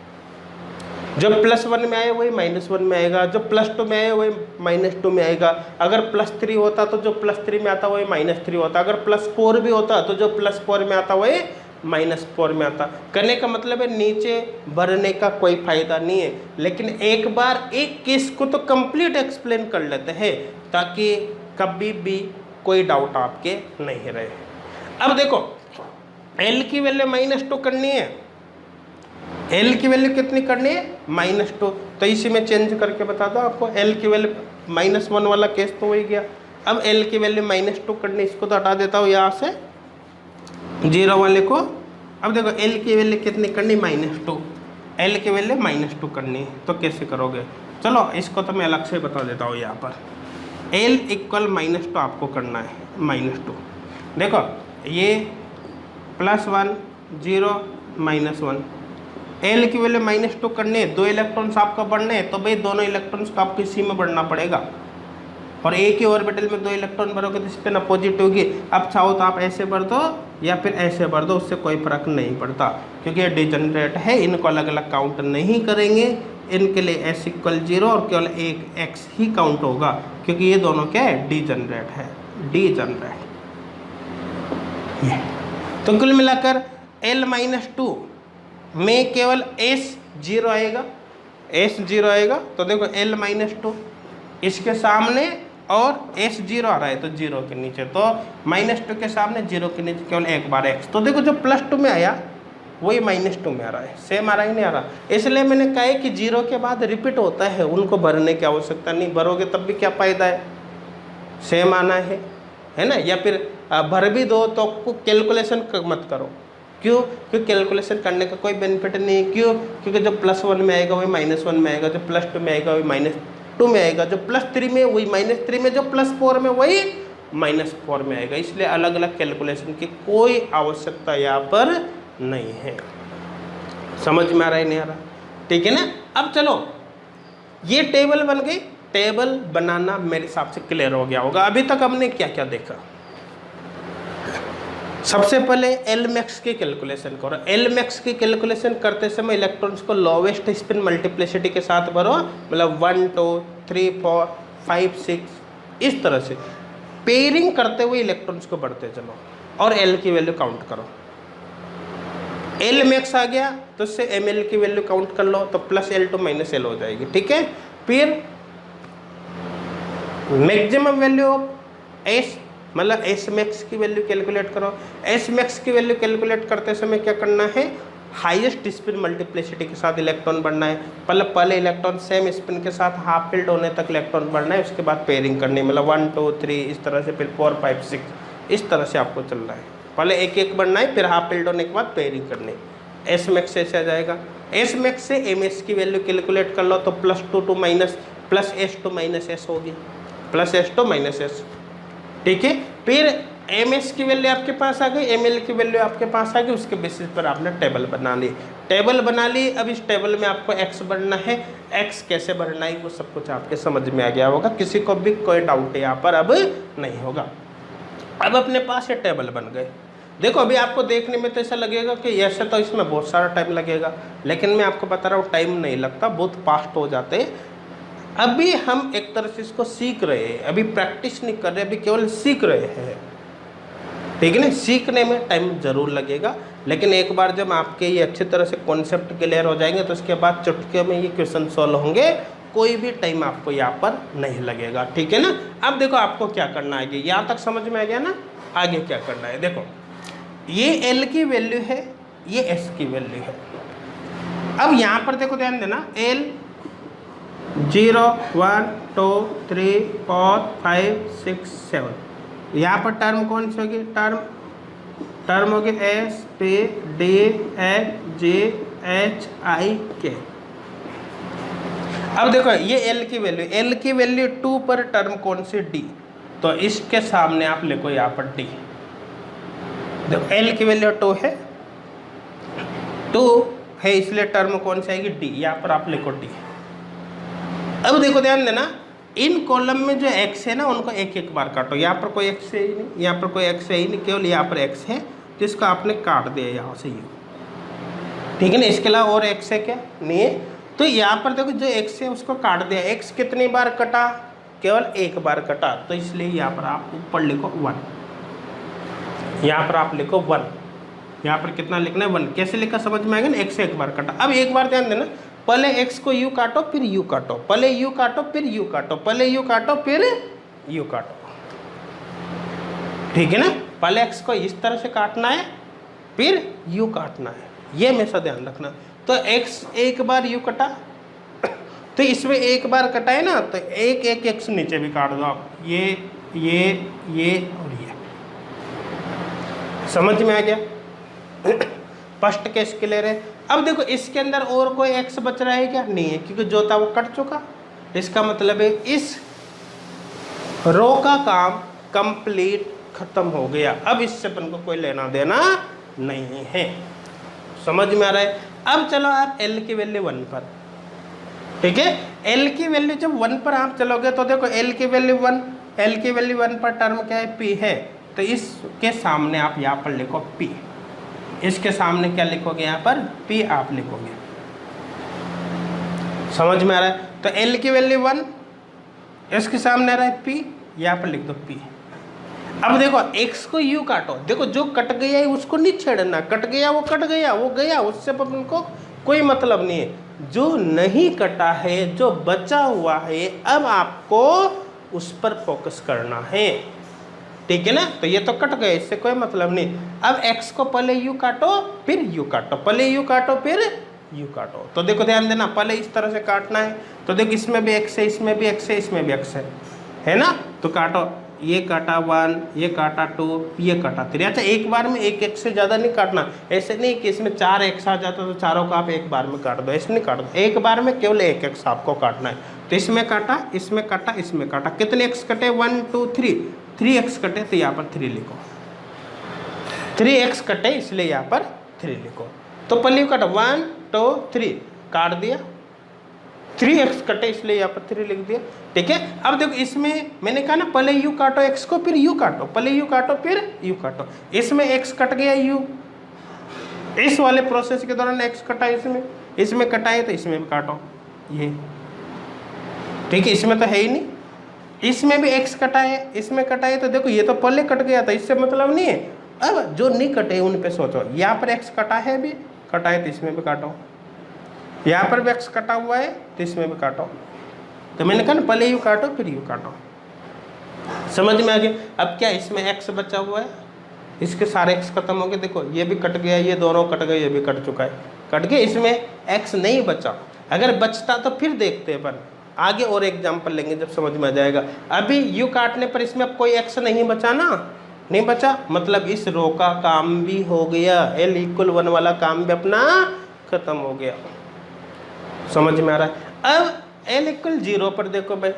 जो +1 में आए वही -1 में आएगा, जो +2 में आए वही -2 में आएगा। अगर +3 होता तो जो +3 में आता वही -3 होता। अगर +4 भी होता तो जो +4 में आता वही -4 में आता। करने का मतलब है नीचे भरने का कोई फायदा नहीं है। लेकिन एक बार एक केस को तो कंप्लीट एक्सप्लेन कर लेते हैं, ताकि कभी भी कोई डाउट आपके नहीं रहे। अब देखो L की वैल्यू -2 करनी है। L की वैल्यू कितनी करनी है? -2। तो इसी में चेंज करके बता दो आपको। L की वैल्यू -1 वाला केस तो वही गया। अब L की वैल्यू -2 करनी, इसको तो हटा देता हूँ यहाँ से 0 वाले को। अब देखो L की वैल्यू कितनी करनी? -2। L की वैल्यू -2 करनी है, तो कैसे करोगे? चलो इसको तो मैं अलग से बता देता हूँ। यहाँ पर L इक्वल -2 आपको करना है, -2। देखो ये +1 0 -1, L की वैल्यू -2 करनी है। 2 इलेक्ट्रॉन्स आपको बढ़ने हैं, तो भाई दोनों इलेक्ट्रॉन्स को आपको इसी में बढ़ना पड़ेगा। और एक ही ऑर्बिटल में 2 इलेक्ट्रॉन भरोगे तो स्पिन अपोजिट होगी। अब चाहो तो आप ऐसे भर दो या फिर ऐसे भर दो, उससे कोई फर्क नहीं पड़ता, क्योंकि ये डिजनरेट है। इनको अलग अलग काउंट नहीं करेंगे। इनके लिए s = 0 और केवल एक x ही काउंट होगा, क्योंकि ये दोनों क्या है? डिजनरेट है, डिजनरेट। तो कुल मिलाकर L -2 में केवल s 0 आएगा, s 0 आएगा। तो देखो L -2 इसके सामने और s 0 आ रहा है, तो 0 के नीचे, तो -2 के सामने 0 के नीचे केवल एक बार x। तो देखो जो +2 में आया वही -2 में आ रहा है, सेम आ रहा है नहीं आ रहा। इसलिए मैंने कहा है कि 0 के बाद रिपीट होता है, उनको भरने की आवश्यकता नहीं। भरोगे तब भी क्या फ़ायदा है, सेम आना है ना। या फिर भर भी दो तो कैलकुलेशन मत करो। क्यों? क्योंकि कैलकुलेशन करने का कोई बेनिफिट नहीं है। क्यों? क्योंकि जो +1 में आएगा वही -1 में आएगा, जो +2 में आएगा वही -2 में आएगा, जो +3 में वही -3 में, जो +4 में वही -4 में आएगा। इसलिए अलग अलग कैलकुलेशन की कोई आवश्यकता यहाँ पर नहीं है। समझ में आ रहा है नहीं आ रहा? ठीक है ना। अब चलो ये टेबल बन गई। टेबल बनाना मेरे हिसाब से क्लियर हो गया होगा। अभी तक हमने क्या क्या देखा? सबसे पहले Lmax की कैलकुलेशन करो। Lmax की कैलकुलेशन करते समय इलेक्ट्रॉन्स को लोवेस्ट स्पिन मल्टीप्लिसिटी के साथ भरो, मतलब 1 2 3 4 5 6 इस तरह से पेयरिंग करते हुए इलेक्ट्रॉन्स को बढ़ते चलो और L की वैल्यू काउंट करो। Lmax आ गया तो उससे Ml की वैल्यू काउंट कर लो, तो +L2 -L हो जाएगी। ठीक है। फिर मैक्सिमम वैल्यू ऑफ S, मतलब Smax की वैल्यू कैलकुलेट करो। Smax की वैल्यू कैलकुलेट करते समय क्या करना है? हाईएस्ट स्पिन मल्टीप्लिसिटी के साथ इलेक्ट्रॉन बढ़ना है। पहले इलेक्ट्रॉन सेम स्पिन के साथ हाफ फिल्ड होने तक इलेक्ट्रॉन बढ़ना है, उसके बाद पेयरिंग करनी है, मतलब 1 2 3 इस तरह से, फिर 4 5 6 इस तरह से आपको चलना है। पहले एक एक बढ़ना है, फिर हाफ फिल्ड होने के बाद पेयरिंग करनी है। Smax से ऐसे आ जाएगा। Smax से Ms की वैल्यू कैलकुलेट कर लो, तो +2 माइनस +S2 - S होगी, +S2 - S। ठीक है। फिर एम एस की वैल्यू आपके पास आ गई, एम एल की वैल्यू आपके पास आ गई, उसके बेसिस पर आपने टेबल बना ली। टेबल बना ली, अब इस टेबल में आपको एक्स भरना है, एक्स कैसे भरना है वो सब कुछ आपके समझ में आ गया होगा, किसी को भी कोई डाउट यहाँ पर अब नहीं होगा। अब अपने पास ये टेबल बन गए। देखो अभी आपको देखने में तो ऐसा लगेगा कि ऐसे तो इसमें बहुत सारा टाइम लगेगा, लेकिन मैं आपको बता रहा हूँ टाइम नहीं लगता, बहुत फास्ट हो जाते हैं। अभी हम एक तरह से इसको सीख रहे हैं, अभी प्रैक्टिस नहीं कर रहे, अभी केवल सीख रहे हैं, ठीक है ना। सीखने में टाइम जरूर लगेगा, लेकिन एक बार जब आपके ये अच्छी तरह से कॉन्सेप्ट क्लियर हो जाएंगे तो उसके बाद चुटकी में ये क्वेश्चन सॉल्व होंगे, कोई भी टाइम आपको यहाँ पर नहीं लगेगा, ठीक है ना। अब देखो आपको क्या करना है, यहाँ तक समझ में आ गया ना, आगे क्या करना है। देखो ये L की वैल्यू है, ये S की वैल्यू है। अब यहाँ पर देखो ध्यान देना, L 0 1 2 3 4 5 6 7, यहाँ पर टर्म कौन सी होगी, टर्म होगी S P D H G H I K। अब देखो ये L की वैल्यू 2 पर टर्म कौन सी, D, तो इसके सामने आप लिखो यहाँ पर D। देखो L की वैल्यू 2 है इसलिए टर्म कौन सी आएगी, D, यहाँ पर आप लिखो D। अब देखो ध्यान देना, इन कॉलम में जो x है ना उनको एक एक बार काटो, यहाँ पर कोई x है ही नहीं, यहाँ पर कोई x है ही नहीं, केवल यहाँ पर x है, तो इसको आपने काट दिया यहाँ से यू, ठीक है ना। इसके अलावा और x है क्या, नहीं है, तो यहाँ पर देखो जो x है उसको काट दिया। x कितनी बार कटा, केवल एक बार कटा, तो इसलिए यहाँ पर आप ऊपर लिखो 1, यहाँ पर आप लिखो 1, यहाँ पर कितना लिखना है 1। कैसे लिखा समझ में आएगा ना, x एक बार कटा। अब एक बार ध्यान देना, पहले x को u काटो फिर u काटो, पहले u काटो फिर u काटो, पहले u काटो फिर u काटो, ठीक है ना। पहले x को इस तरह से काटना है फिर u काटना है, ये हमेशा ध्यान रखना। तो x एक बार u कटा, तो इसमें एक बार कटा है ना, तो एक एक x नीचे भी काट दो आप, ये और ये, समझ में आ गया। फर्स्ट केस क्लियर है। अब देखो इसके अंदर और कोई x बच रहा है क्या, नहीं है, क्योंकि जो था वो कट चुका। इसका मतलब है इस रो का काम कंप्लीट खत्म हो गया, अब इससे अपन को कोई लेना देना नहीं है, समझ में आ रहा है। अब चलो आप L की वैल्यू 1 पर, ठीक है। L की वैल्यू जब 1 पर आप चलोगे तो देखो L की वैल्यू 1 पर टर्म क्या है, P है, तो इसके सामने आप यहाँ पर लिखो P, इसके सामने क्या लिखोगे, यहाँ पर P आप लिखोगे, समझ में आ रहा है। तो L की वैल्यू 1, इसके सामने आ रहा है P, यहाँ पर लिख दो P। अब देखो x को u काटो, देखो जो कट गया है उसको नहीं छेड़ना, कट गया वो कट गया, वो गया, उससे अपन को कोई मतलब नहीं है। जो नहीं कटा है, जो बचा हुआ है, अब आपको उस पर फोकस करना है, ठीक है ना। तो ये तो कट गए, इससे कोई मतलब नहीं। अब x को पहले u काटो फिर u काटो, पहले u काटो फिर u काटो। तो देखो ध्यान देना, पहले इस तरह से काटना है, तो देखो इसमें भी x है, इसमें भी x है, इसमें भी x है ना। तो काटो, ये काटा 1, ये काटा 2, ये काटा 3। अच्छा एक बार में एक x से ज़्यादा नहीं काटना, ऐसे नहीं कि इसमें 4 x आ जाता तो चारों का आप एक बार में काट दो, ऐसे नहीं काट दो, एक बार में केवल एक x आपको काटना है। तो इसमें काटा, इसमें काटा, इसमें काटा, कितने x कटे, 1 2 3 x कटे, तो यहाँ पर 3 लिखो, 3x कटे इसलिए यहाँ पर 3 लिखो। तो पहले काटा 1 2 3 काट दिया, 3x कटे इसलिए यहाँ पर 3 लिख दिया, ठीक है। अब देखो इसमें मैंने कहा ना पहले u काटो x को फिर u काटो, पहले u काटो फिर u काटो। इसमें x कट गया u, इस वाले प्रोसेस के दौरान x कटा, इसमें कटा है तो इसमें भी काटो ये, ठीक है। इसमें तो है ही नहीं, इसमें भी x कटा है, इसमें कटा है, तो देखो ये तो पहले कट गया था, इससे मतलब नहीं है। अब जो नहीं कटे उन पे सोचो, यहाँ पर x कटा है, भी कटा है तो इसमें भी काटो, यहाँ पर भी x कटा हुआ है तो इसमें भी काटो। तो मैंने कहा ना पहले u काटो फिर u काटो, समझ में आ गया। अब क्या इसमें x बचा हुआ है, इसके सारे x खत्म हो गए, देखो ये भी कट गया, ये दोनों कट गए, ये भी कट चुका है, कट गया, इसमें x नहीं बचा। अगर बचता तो फिर देखते हैं अपन आगे और एग्जाम्पल लेंगे जब समझ में आ जाएगा। अभी u काटने पर इसमें अब कोई x नहीं बचा ना, नहीं बचा, मतलब इस रो का काम भी हो गया, L = 1 वाला काम भी अपना खत्म हो गया, समझ में आ रहा है। अब L = 0 पर देखो भाई,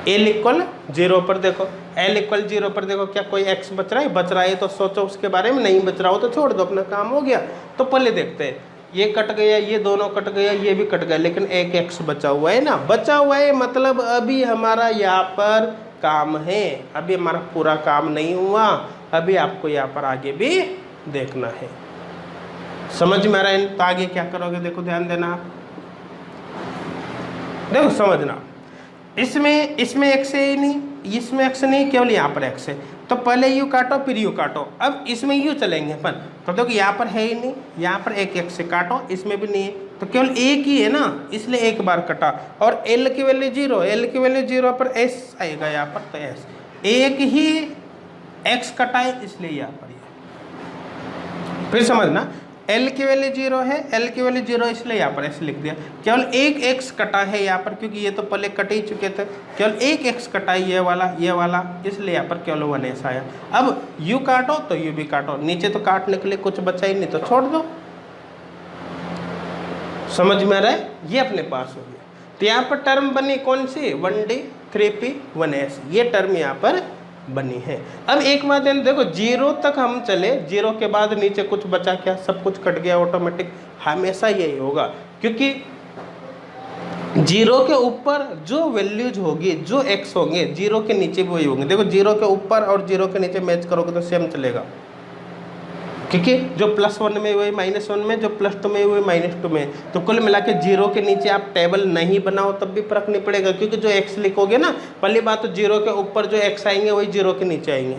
एल इक्वल 0 पर देखो, एल इक्वल 0 पर देखो, क्या कोई एक्स बच रहा है? बच रहा है तो सोचो उसके बारे में, नहीं बच रहा हो तो छोड़ दो, अपना काम हो गया। तो पहले देखते हैं, ये कट गया, ये दोनों कट गया, ये भी कट गया, लेकिन एक एक्स बचा हुआ है ना, बचा हुआ है मतलब अभी हमारा यहाँ पर काम है, अभी हमारा पूरा काम नहीं हुआ, अभी आपको यहाँ पर आगे भी देखना है। समझ में आ रहा है? तो आगे क्या करोगे देखो, ध्यान देना आप, देखो समझना, इसमें एक्स है ही नहीं, इसमें एक्स नहीं, केवल यहाँ पर एक्स है, तो पहले यू काटो फिर यू काटो। अब इसमें यू चलेंगे अपन, तो देखो यहाँ पर है ही नहीं, यहाँ पर एक एक्स से काटो, इसमें भी नहीं है, तो केवल एक ही है ना, इसलिए एक बार कटा। और एल की वैल्यू 0, एल की वैल्यू 0 पर एस आएगा यहाँ पर, तो एस, एक ही एक्स कटा है इसलिए यहाँ पर ये। फिर समझना, एल की वैल्यू 0 है, एल की वैल्यू 0 इसलिए यहाँ पर ऐसे लिख दिया, केवल एक एक्स कटा है यहाँ पर, क्योंकि ये तो पहले कट ही चुके थे, केवल एक एक्स कटा है, ये वाला, इसलिए यहाँ पर केवल 1 ऐसा आया। अब यू काटो तो यू भी काटो, नीचे तो काटने के लिए कुछ बचा ही नहीं, तो छोड़ दो। समझ में आ रहा है? ये अपने पास हो गया। तो यहाँ पर टर्म बनी कौन सी? 1D 3P 1S, ये टर्म यहाँ पर बनी है। अब एक बात देखो, 0 तक हम चले, 0 के बाद नीचे कुछ बचा क्या? सब कुछ कट गया ऑटोमेटिक, हमेशा यही होगा, क्योंकि 0 के ऊपर जो वैल्यूज होगी, जो एक्स होंगे, 0 के नीचे भी वही होंगे। देखो 0 के ऊपर और 0 के नीचे मैच करोगे तो सेम चलेगा, क्योंकि जो +1 में वही -1 में, जो +2 में वही -2 में, तो कुल मिला के 0 के नीचे आप टेबल नहीं बनाओ तब भी फर्क नहीं पड़ेगा, क्योंकि जो x लिखोगे ना, पहली बात तो 0 के ऊपर जो x आएंगे वही 0 के नीचे आएंगे,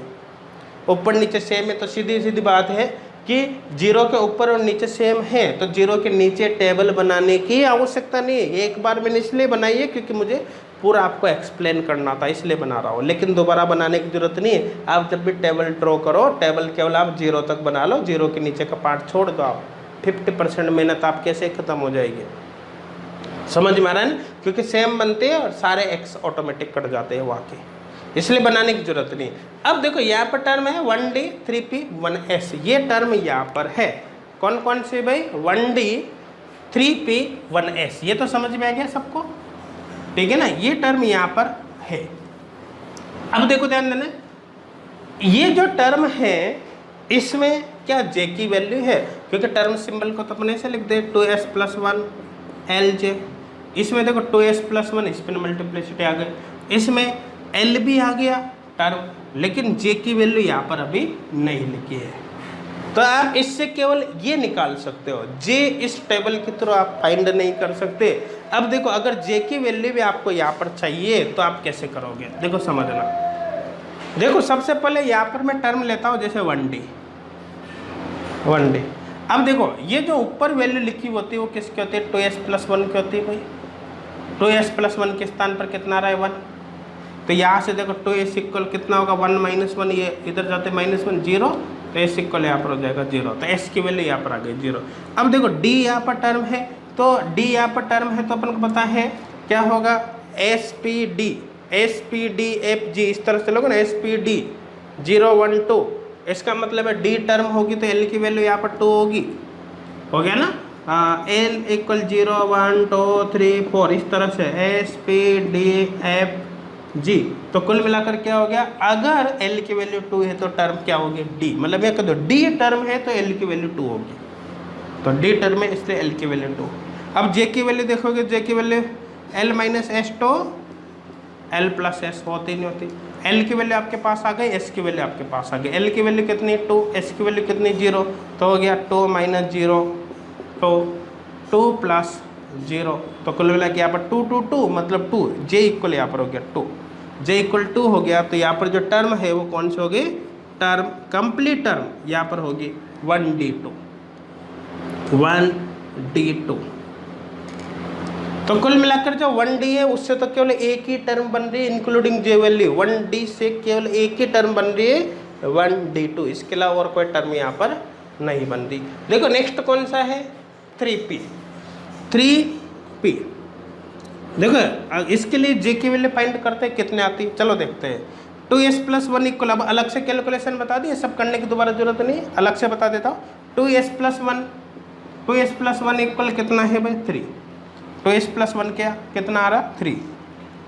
ऊपर नीचे सेम है, तो सीधी बात है कि 0 के ऊपर और नीचे सेम है, तो 0 के नीचे टेबल बनाने की आवश्यकता नहीं है। एक बार मैंने इसलिए बनाई है क्योंकि मुझे पूरा आपको एक्सप्लेन करना था, इसलिए बना रहा हूँ, लेकिन दोबारा बनाने की जरूरत नहीं है। आप जब भी टेबल ड्रॉ करो, टेबल केवल आप 0 तक बना लो, 0 के नीचे का पार्ट छोड़ दो, आप 50% मेहनत आप कैसे खत्म हो जाएगी। समझ में आ रहा है ना? क्योंकि सेम बनते हैं और सारे एक्स ऑटोमेटिक कट जाते हैं वाकई, इसलिए बनाने की जरूरत नहीं। अब देखो यहाँ पर टर्म है 1D 3P 1S, ये टर्म यहाँ पर है, कौन कौन से भाई? 1D 3P 1S, ये तो समझ में आ गया सबको, ठीक है ना? ये टर्म यहाँ पर है। अब देखो ध्यान देना, ये जो टर्म है इसमें क्या J की वैल्यू है, क्योंकि टर्म सिंबल को तो अपने से लिख दे 2s + 1 LJ, इसमें देखो 2s + 1, इस पर मल्टीप्लिसिटी आ गई, इसमें L भी आ गया टर्म, लेकिन J की वैल्यू यहाँ पर अभी नहीं लिखी है, तो आप इससे केवल ये निकाल सकते हो, J इस टेबल के थ्रू आप फाइंड नहीं कर सकते। अब देखो अगर J की वैल्यू भी आपको यहाँ पर चाहिए तो आप कैसे करोगे, देखो समझना। देखो सबसे पहले यहाँ पर मैं टर्म लेता हूँ जैसे 1D। अब देखो ये जो ऊपर वैल्यू लिखी होती है वो किसकी होती है? 2s + 1 की होती है भाई। 2s + 1 के स्थान पर कितना रहा है? 1, तो यहाँ से देखो 2s इक्वल कितना होगा? 1 - 1, ये इधर जाते -1 0, तो s इक्वल यहाँ पर हो जाएगा 0, तो s की वैल्यू यहाँ पर आ गई 0। अब देखो d यहाँ पर टर्म है, तो d यहाँ पर टर्म है तो अपन को पता है क्या होगा? SPD FG, इस तरह से लोगे ना, SPD 0 1 2, इसका मतलब है d टर्म होगी तो l की वैल्यू यहाँ पर 2 होगी, हो गया ना? l इक्वल 0 1 2 3 4, इस तरह से SPD FG, तो कुल मिलाकर क्या हो गया? अगर l की वैल्यू 2 है तो टर्म क्या होगी? d, मतलब ये कह दो d टर्म है तो l की वैल्यू 2 होगी, तो d टर्म है इसलिए l की वैल्यू 2। अब j की वैल्यू देखोगे, j की वैल्यू l - s तो l + s होती नहीं होती, l की वैल्यू आपके पास आ गई, s की वैल्यू आपके पास आ गई। l की वैल्यू कितनी? 2, s की वैल्यू कितनी? 0, तो हो गया 2 - 0 तो 2 + 0, तो कुल मिला के यहाँ पर 2 2 2 मतलब 2, j इक्वल यहाँ पर हो गया 2, j इक्वल 2 हो गया, तो यहाँ पर जो टर्म है वो कौन सी होगी? टर्म कंप्लीट टर्म यहाँ पर होगी 1D2। तो कुल मिलाकर जो 1D है उससे तो केवल एक ही टर्म बन रही है इंक्लूडिंग J वैल्यू, 1D से केवल एक ही टर्म बन रही है 1D2, इसके अलावा और कोई टर्म यहाँ पर नहीं बन रही। देखो नेक्स्ट कौन सा है? 3P। देखो इसके लिए J की वैल्यू फाइंड करते हैं, कितने आती है चलो देखते हैं। 2s + 1 इक्वल, अब अलग से कैलकुलेशन बता दिए, सब करने की दोबारा जरूरत नहीं, अलग से बता देता हूँ। 2s + 1 इक्वल कितना है भाई? 3। 2s + 1 क्या कितना आ रहा? 3।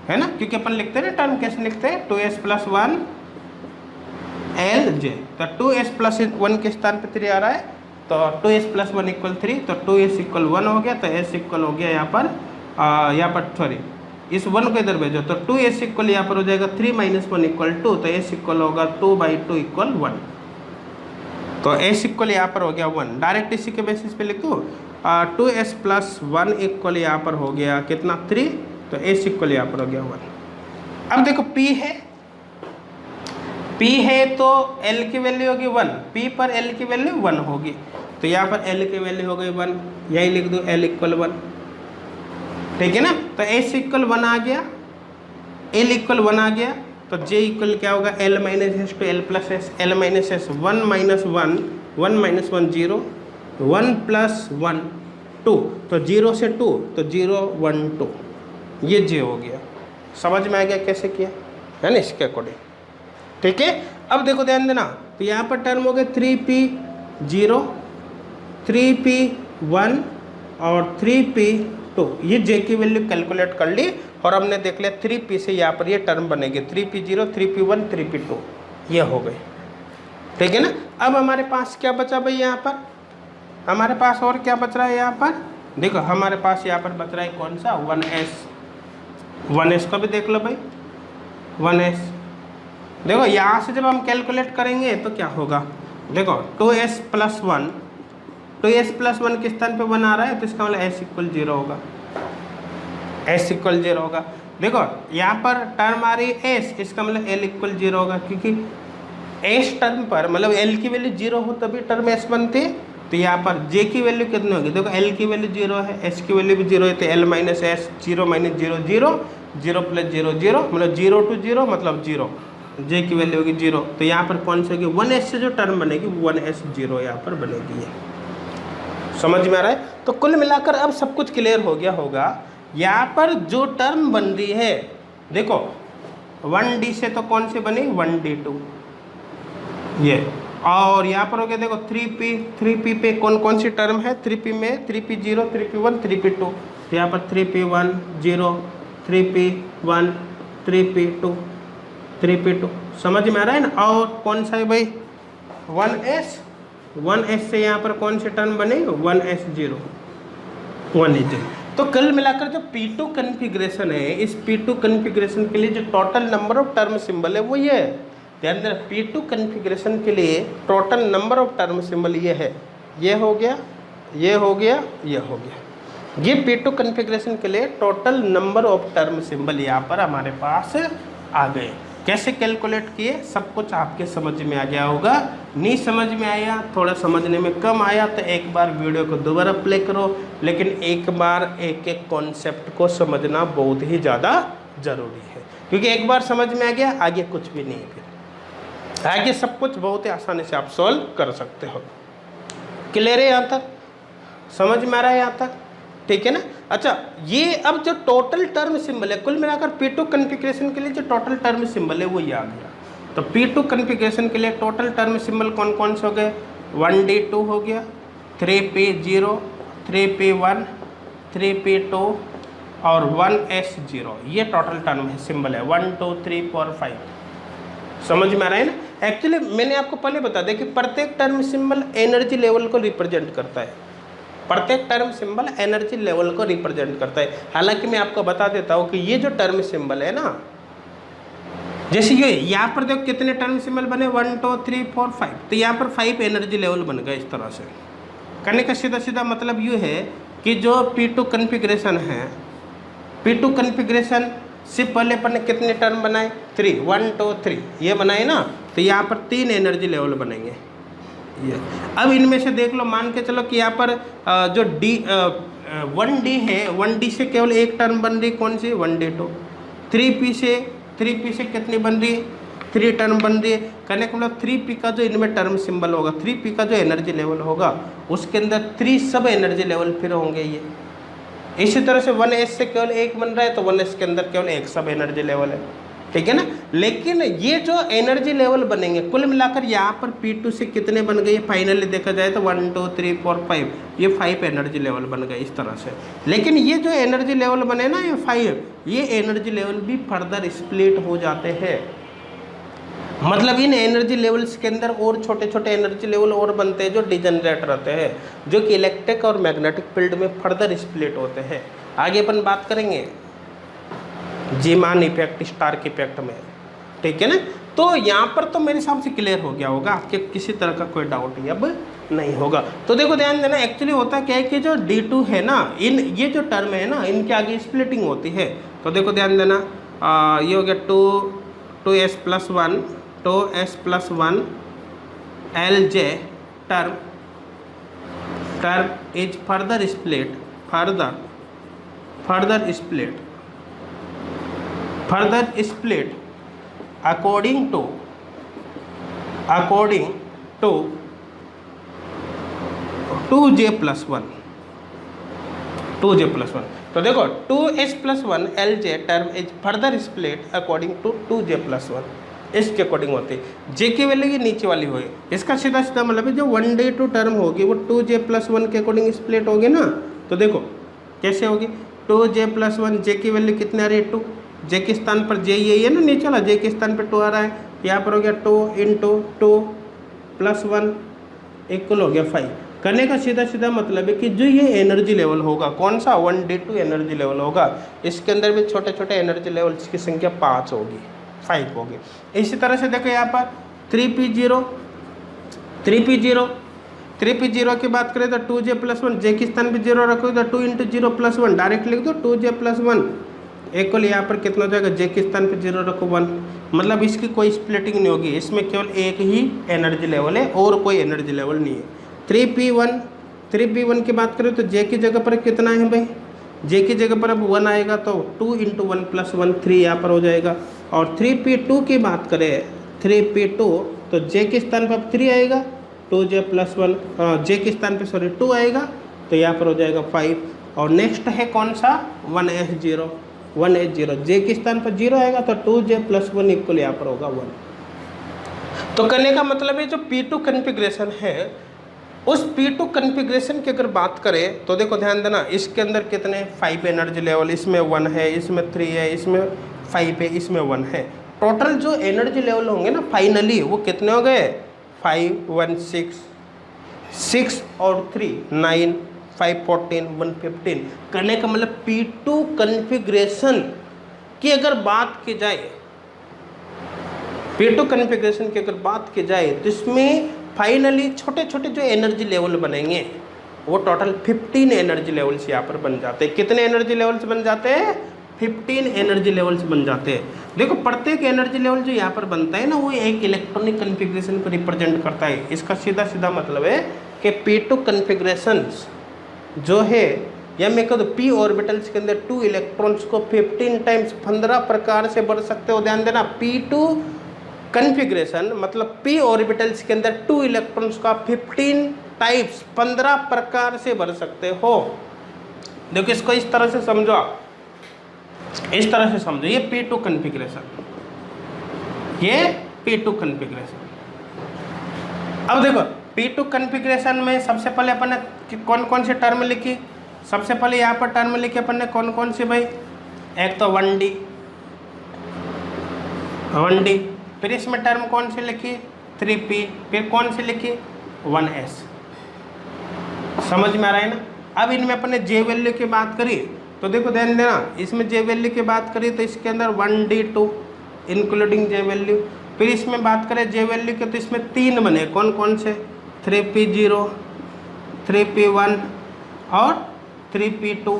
है ना, क्योंकि अपन लिखते हैं ना टर्म कैसे लिखते हैं 2s + 1 LJ। तो 2s + 1 के स्थान पे 3 आ रहा है, तो 2s + 1 = 3, तो 2s = 1 हो गया, तो s इक्वल हो गया यहाँ पर सॉरी इस 1 को इधर भेजो, तो 2s इक्वल यहाँ पर हो जाएगा 3 - 1 = 2, तो s इक्वल होगा 2/2 = 1। तो s इक्वल यहाँ पर हो गया 1। डायरेक्ट इसी के बेसिस पे लिख दूँ 2s + 1 इक्वल यहाँ पर हो गया कितना 3, तो s इक्वल यहाँ पर हो गया 1। अब देखो p है तो l की वैल्यू होगी 1, p पर l की वैल्यू 1 होगी, तो यहाँ पर l की वैल्यू हो गई 1, यही लिख दूँ l = 1, ठीक है ना। तो s = 1 आ गया, l = 1 आ गया, तो j इक्वल क्या होगा l - s to l + s, l - s 1 - 1 1 - 1 0 1 + 1 2, तो 0 से 2 तो 0 1 2, ये j हो गया। समझ में आ गया कैसे किया है ना, इसके अकॉर्डिंग, ठीक है। अब देखो ध्यान देना, तो यहाँ पर टर्म हो गए 3p 0 3p 1 और 3p 2, ये j की वैल्यू कैलकुलेट कर ली और हमने देख लिया 3p से यहाँ पर ये टर्म बनेगी 3p 0 3p 1 3p 2, ये हो गए, ठीक है ना। अब हमारे पास क्या बचा भाई, यहाँ पर हमारे पास और क्या बच रहा है, यहाँ पर देखो हमारे पास यहाँ पर बच रहा है कौन सा 1s को भी देख लो भाई 1s। देखो यहाँ से जब हम कैलकुलेट करेंगे तो क्या होगा, देखो 2s + 1 के स्थान पे 1 आ रहा है, तो इसका मतलब s = 0 होगा, s = 0 होगा। देखो यहाँ पर टर्म आ रही है s, इसका मतलब l = 0 होगा, क्योंकि s टर्म पर मतलब l की वैल्यू 0 हो तभी टर्म s बनती है। तो यहाँ पर j की वैल्यू कितनी होगी, देखो l की वैल्यू 0 है, s की वैल्यू भी 0 है, तो l - s 0 - 0 0 0 + 0 0 मतलब 0 to 0 मतलब 0, j की वैल्यू होगी 0, तो यहाँ पर कौन सी होगी 1s से जो टर्म बनेगी 1s 0 यहाँ पर बनेगी, ये समझ में आ रहा है। तो कुल मिलाकर अब सब कुछ क्लियर हो गया होगा। यहाँ पर जो टर्म बन रही है देखो 1d से तो कौन सी बनी 1d2 ये, और यहाँ पर हो गया देखो 3p पे कौन सी टर्म है 3p में 3p 0 3p 1 3p 2, तो यहाँ पर 3p 1 0 3p 1 3p 2 3p 2, समझ में आ रहा है ना। और कौन सा है भाई 1s से यहाँ पर कौन सी टर्म बने 1s 0 1s। तो कुल मिलाकर जो P2 कन्फिग्रेशन है, इस P2 कन्फिग्रेशन के लिए जो total number of term symbol है वो ये है, ध्यान देना P2 कन्फिग्रेशन के लिए total number of term symbol ये है, ये हो गया ये हो गया ये हो गया, ये P2 कन्फिग्रेशन के लिए total number of term symbol यहाँ पर हमारे पास आ गए। कैसे कैलकुलेट किए सब कुछ आपके समझ में आ गया होगा। नहीं समझ में आया, थोड़ा समझने में कम आया तो एक बार वीडियो को दोबारा प्ले करो, लेकिन एक बार एक एक कॉन्सेप्ट को समझना बहुत ही ज़्यादा ज़रूरी है, क्योंकि एक बार समझ में आ गया आगे कुछ भी नहीं, फिर आगे सब कुछ बहुत ही आसानी से आप सॉल्व कर सकते हो। क्लियर है यहाँ तक, समझ में आ रहा है यहाँ तक, ठीक है ना। अच्छा ये अब जो टोटल टर्म सिंबल है, कुल मिलाकर P2 कन्फिग्रेशन के लिए जो टोटल टर्म सिंबल है वो ये आ गया। तो P2 कन्फिग्रेशन के लिए टोटल टर्म सिंबल कौन कौन से हो गए 1d2 हो गया, 3p0 3p1 3p2 और 1s0, ये टोटल टर्म है सिंबल है 1 2 3 4 5। समझ में आ रहा है ना। एक्चुअली मैंने आपको पहले बता दिया कि प्रत्येक टर्म सिंबल एनर्जी लेवल को रिप्रेजेंट करता है, प्रत्येक टर्म सिंबल एनर्जी लेवल को रिप्रेजेंट करता है। हालांकि मैं आपको बता देता हूँ कि ये जो टर्म सिंबल है ना, जैसे ये यहाँ पर देखो कितने टर्म सिंबल बने 1 2 3 4 5, तो यहाँ पर 5 एनर्जी लेवल बन गए। इस तरह से करने का सीधा सीधा मतलब ये है कि जो P2 कन्फिग्रेशन है, P2 कन्फिग्रेशन से पहले अपन ने कितने टर्म बनाए 3 1 2 3 ये बनाए ना, तो यहाँ पर 3 एनर्जी लेवल बनेंगे ये। अब इनमें से देख लो, मान के चलो कि यहाँ पर जो D 1D है, 1D से केवल एक टर्म बन रही कौन सी 1D2। 3P से कितनी बन रही है 3 टर्म बन रही है। कहने का मतलब 3P का जो इनमें टर्म सिंबल होगा, 3P का जो एनर्जी लेवल होगा उसके अंदर 3 सब एनर्जी लेवल फिर होंगे ये। इसी तरह से 1s से केवल एक बन रहा है तो 1s के अंदर केवल एक सब एनर्जी लेवल है। ठीक है ना। लेकिन ये जो एनर्जी लेवल बनेंगे कुल मिलाकर यहाँ पर P2 से कितने बन गए फाइनली देखा जाए तो 1 2 3 4 5, ये 5 एनर्जी लेवल बन गए इस तरह से। लेकिन ये जो एनर्जी लेवल बने ना ये 5, ये एनर्जी लेवल भी फर्दर स्प्लिट हो जाते हैं। मतलब इन एनर्जी लेवल्स के अंदर और छोटे छोटे एनर्जी लेवल और बनते हैं जो डिजनरेट रहते हैं, जो कि इलेक्ट्रिक और मैग्नेटिक फील्ड में फर्दर स्प्लिट होते हैं। आगे अपन बात करेंगे जीमान इफेक्ट, स्टार्क इफेक्ट में, ठीक है ना। तो यहाँ पर तो मेरे हिसाब से क्लियर हो गया होगा, आपके किसी तरह का कोई डाउट ही अब नहीं होगा। तो देखो ध्यान देना, एक्चुअली होता क्या है कि जो D2 है ना, इन ये जो टर्म है ना इनके आगे स्प्लिटिंग होती है। तो देखो ध्यान देना, ये हो गया 2s+1 2s+1 Lj term is further split further split according to 2j+1 तो देखो 2s+1 Lj term is further split according to 2j+1, इसके अकॉर्डिंग होती है। जे की वैल्यू की नीचे वाली होगी, इसका सीधा सीधा मतलब है जो 1D2 टर्म होगी वो 2j+1 के अकॉर्डिंग स्प्लिट होगी ना। तो देखो कैसे होगी, 2j+1, जे की वैल्यू कितने आ रही है 2, जे के स्थान पर जे यही है ना नीचे वाला, जे के स्थान पर 2 आ रहा है, यहाँ पर हो गया 2 × 2+1 इक्वल हो गया 5। करने का सीधा सीधा मतलब है कि जो ये एनर्जी लेवल होगा कौन सा 1D2 एनर्जी लेवल होगा, इसके अंदर भी छोटे छोटे एनर्जी लेवल्स की संख्या 5 होगी, 5 होगी। इसी तरह से देखो यहाँ पर 3p0 की बात करें तो 2j+1, जे के स्थान पर 0 रखो तो 2 × 0+1 डायरेक्ट लिख दो 2j+1 इक्वल यहाँ पर कितना हो जाएगा, जे के स्थान पर 0 रखो 1। मतलब इसकी कोई स्प्लिटिंग नहीं होगी, इसमें केवल एक ही एनर्जी लेवल है और कोई एनर्जी लेवल नहीं है। 3p1 की बात करें तो जे की जगह पर कितना है भाई, जे की जगह पर अब 1 आएगा तो 2 × 1+1 3 यहाँ पर हो जाएगा। और 3p2 की बात करें 3p2 तो जे के स्थान पर 3 आएगा, 2j+1 जे के स्थान पर 2 आएगा तो यहाँ पर हो जाएगा 5। और नेक्स्ट है कौन सा 1s0, जे के स्थान पर 0 आएगा तो 2j+1 इक्वल यहाँ पर होगा 1। तो करने का मतलब है जो P2 कन्फिग्रेशन है उस P2 कन्फिग्रेशन की अगर बात करें तो देखो ध्यान देना, इसके अंदर कितने 5 एनर्जी लेवल, इसमें 1 है, इसमें 3 है, इसमें 5 है, इसमें 1 है। टोटल जो एनर्जी लेवल होंगे ना फाइनली वो कितने हो गए 5 1 6 और 3 9 5 14 1 15। करने का मतलब P2 कन्फिग्रेशन की अगर बात की जाए, P2 कन्फिग्रेशन की अगर बात की जाए तो इसमें फाइनली छोटे छोटे जो एनर्जी लेवल बनेंगे वो टोटल 15 एनर्जी लेवल्स यहाँ पर बन जाते हैं। कितने एनर्जी लेवल्स बन जाते हैं 15 एनर्जी लेवल्स बन जाते हैं। देखो प्रत्येक एनर्जी लेवल जो यहाँ पर बनता है ना वो एक इलेक्ट्रॉनिक कन्फिग्रेशन को रिप्रेजेंट करता है। इसका सीधा सीधा मतलब है कि P2 कन्फिग्रेशंस जो है या मैं कहूँ p ऑर्बिटल्स के अंदर 2 इलेक्ट्रॉन्स को 15 टाइम्स 15 प्रकार से बढ़ सकते हो। ध्यान देना P2 कन्फिग्रेशन मतलब p ऑर्बिटल्स के अंदर 2 इलेक्ट्रॉन्स का 15 टाइप्स 15 प्रकार से भर सकते हो। देखो इसको इस तरह से समझो, आप इस तरह से समझो, ये P2 कन्फिग्रेशन, ये P2 कन्फिग्रेशन। अब देखो P2 कन्फिग्रेशन में सबसे पहले अपन ने कौन कौन सी टर्म लिखी, सबसे पहले यहाँ पर टर्म लिखी अपन ने कौन कौन सी भाई, एक तो 1D, फिर इसमें टर्म कौन सी लिखी 3p, फिर कौन सी लिखी 1s। समझ में आ रहा है ना। अब इनमें अपन ने जे वैल्यू की बात करी तो देखो ध्यान देना, इसमें जे वैल्यू की बात करी तो इसके अंदर 1D2 इंक्लूडिंग जे वैल्यू, फिर इसमें बात करें जे वैल्यू के तो इसमें 3 बने, कौन कौन से 3p0 3p1 और 3p2।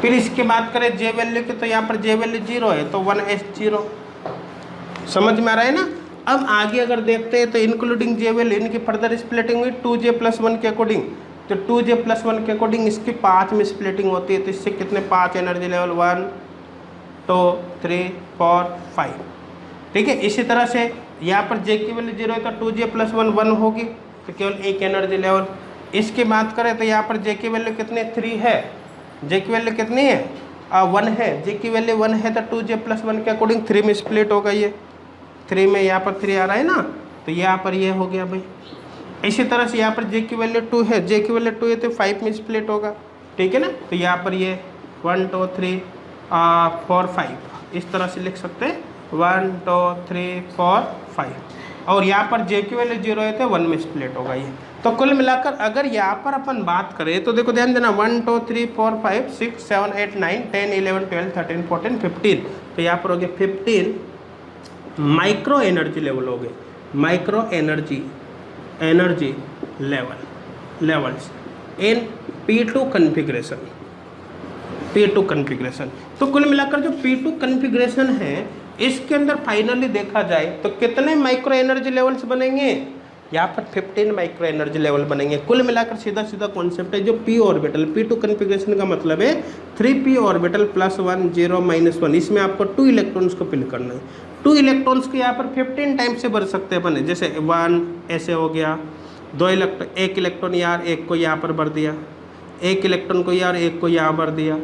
फिर इसकी बात करें जे वैल्यू की तो यहाँ पर जे वैल्यू 0 है तो 1s0। समझ में आ रहा है ना। अब आगे अगर देखते हैं तो इंक्लूडिंग जे वैल्यू इनकी फर्दर स्प्लिटिंग हुई 2j+1 के अकॉर्डिंग, तो 2j+1 के अकॉर्डिंग इसकी 5 में स्प्लिटिंग होती है। तो इससे कितने 5 एनर्जी लेवल 1 2 3 4 5, ठीक है। इसी तरह से यहाँ पर जे की वैल्यू 0 है तो 2j+1 1 होगी तो केवल एक एनर्जी लेवल। इसकी बात करें तो यहाँ पर जे की वैल्यू कितनी 3 है, जे की वैल्यू कितनी है 1 है, जे की वैल्यू 1 है तो 2j + 1 के अकॉर्डिंग 3 में स्प्लिट होगा। ये 3 में यहाँ पर 3 आ रहा है ना, तो यहाँ पर ये हो गया भाई। इसी तरह से यहाँ पर जे की वैल्यू 2 है, जे की वैल्यू 2 है तो 5 में स्प्लिट होगा, ठीक है ना। तो यहाँ पर ये 1 2 3 4 5 इस तरह से लिख सकते हैं, 1 2 3 4 5। और यहाँ पर जे की वैल्यू 0 है तो 1 में स्प्लिट होगा ये। तो कुल मिलाकर अगर यहाँ पर अपन बात करें तो देखो ध्यान देना, 1 2 3 4 5 6 7 8 9 10 11 12 13 14 15, तो यहाँ पर हो गया 15 माइक्रो एनर्जी लेवल हो गए, micro energy levels in P2 configuration, P2 configuration. तो कुल मिलाकर जो P2 कन्फिग्रेशन है इसके अंदर फाइनली देखा जाए तो कितने माइक्रो एनर्जी लेवल्स बनेंगे, यहाँ पर 15 माइक्रो एनर्जी लेवल बनेंगे। कुल मिलाकर सीधा सीधा कॉन्सेप्ट है जो p ऑर्बिटल, P2 कन्फिग्रेशन का मतलब है 3p ऑर्बिटल +1 0 -1, इसमें आपको 2 इलेक्ट्रॉन्स को फिल करना है। 2 इलेक्ट्रॉन्स को यहाँ पर 15 टाइम से भर सकते हैं अपन, जैसे 1 ऐसे हो गया, 2 इलेक्ट्रॉन, 1 इलेक्ट्रॉन यार एक को यहाँ पर भर दिया, 1 इलेक्ट्रॉन को यार एक को यहाँ भर दिया,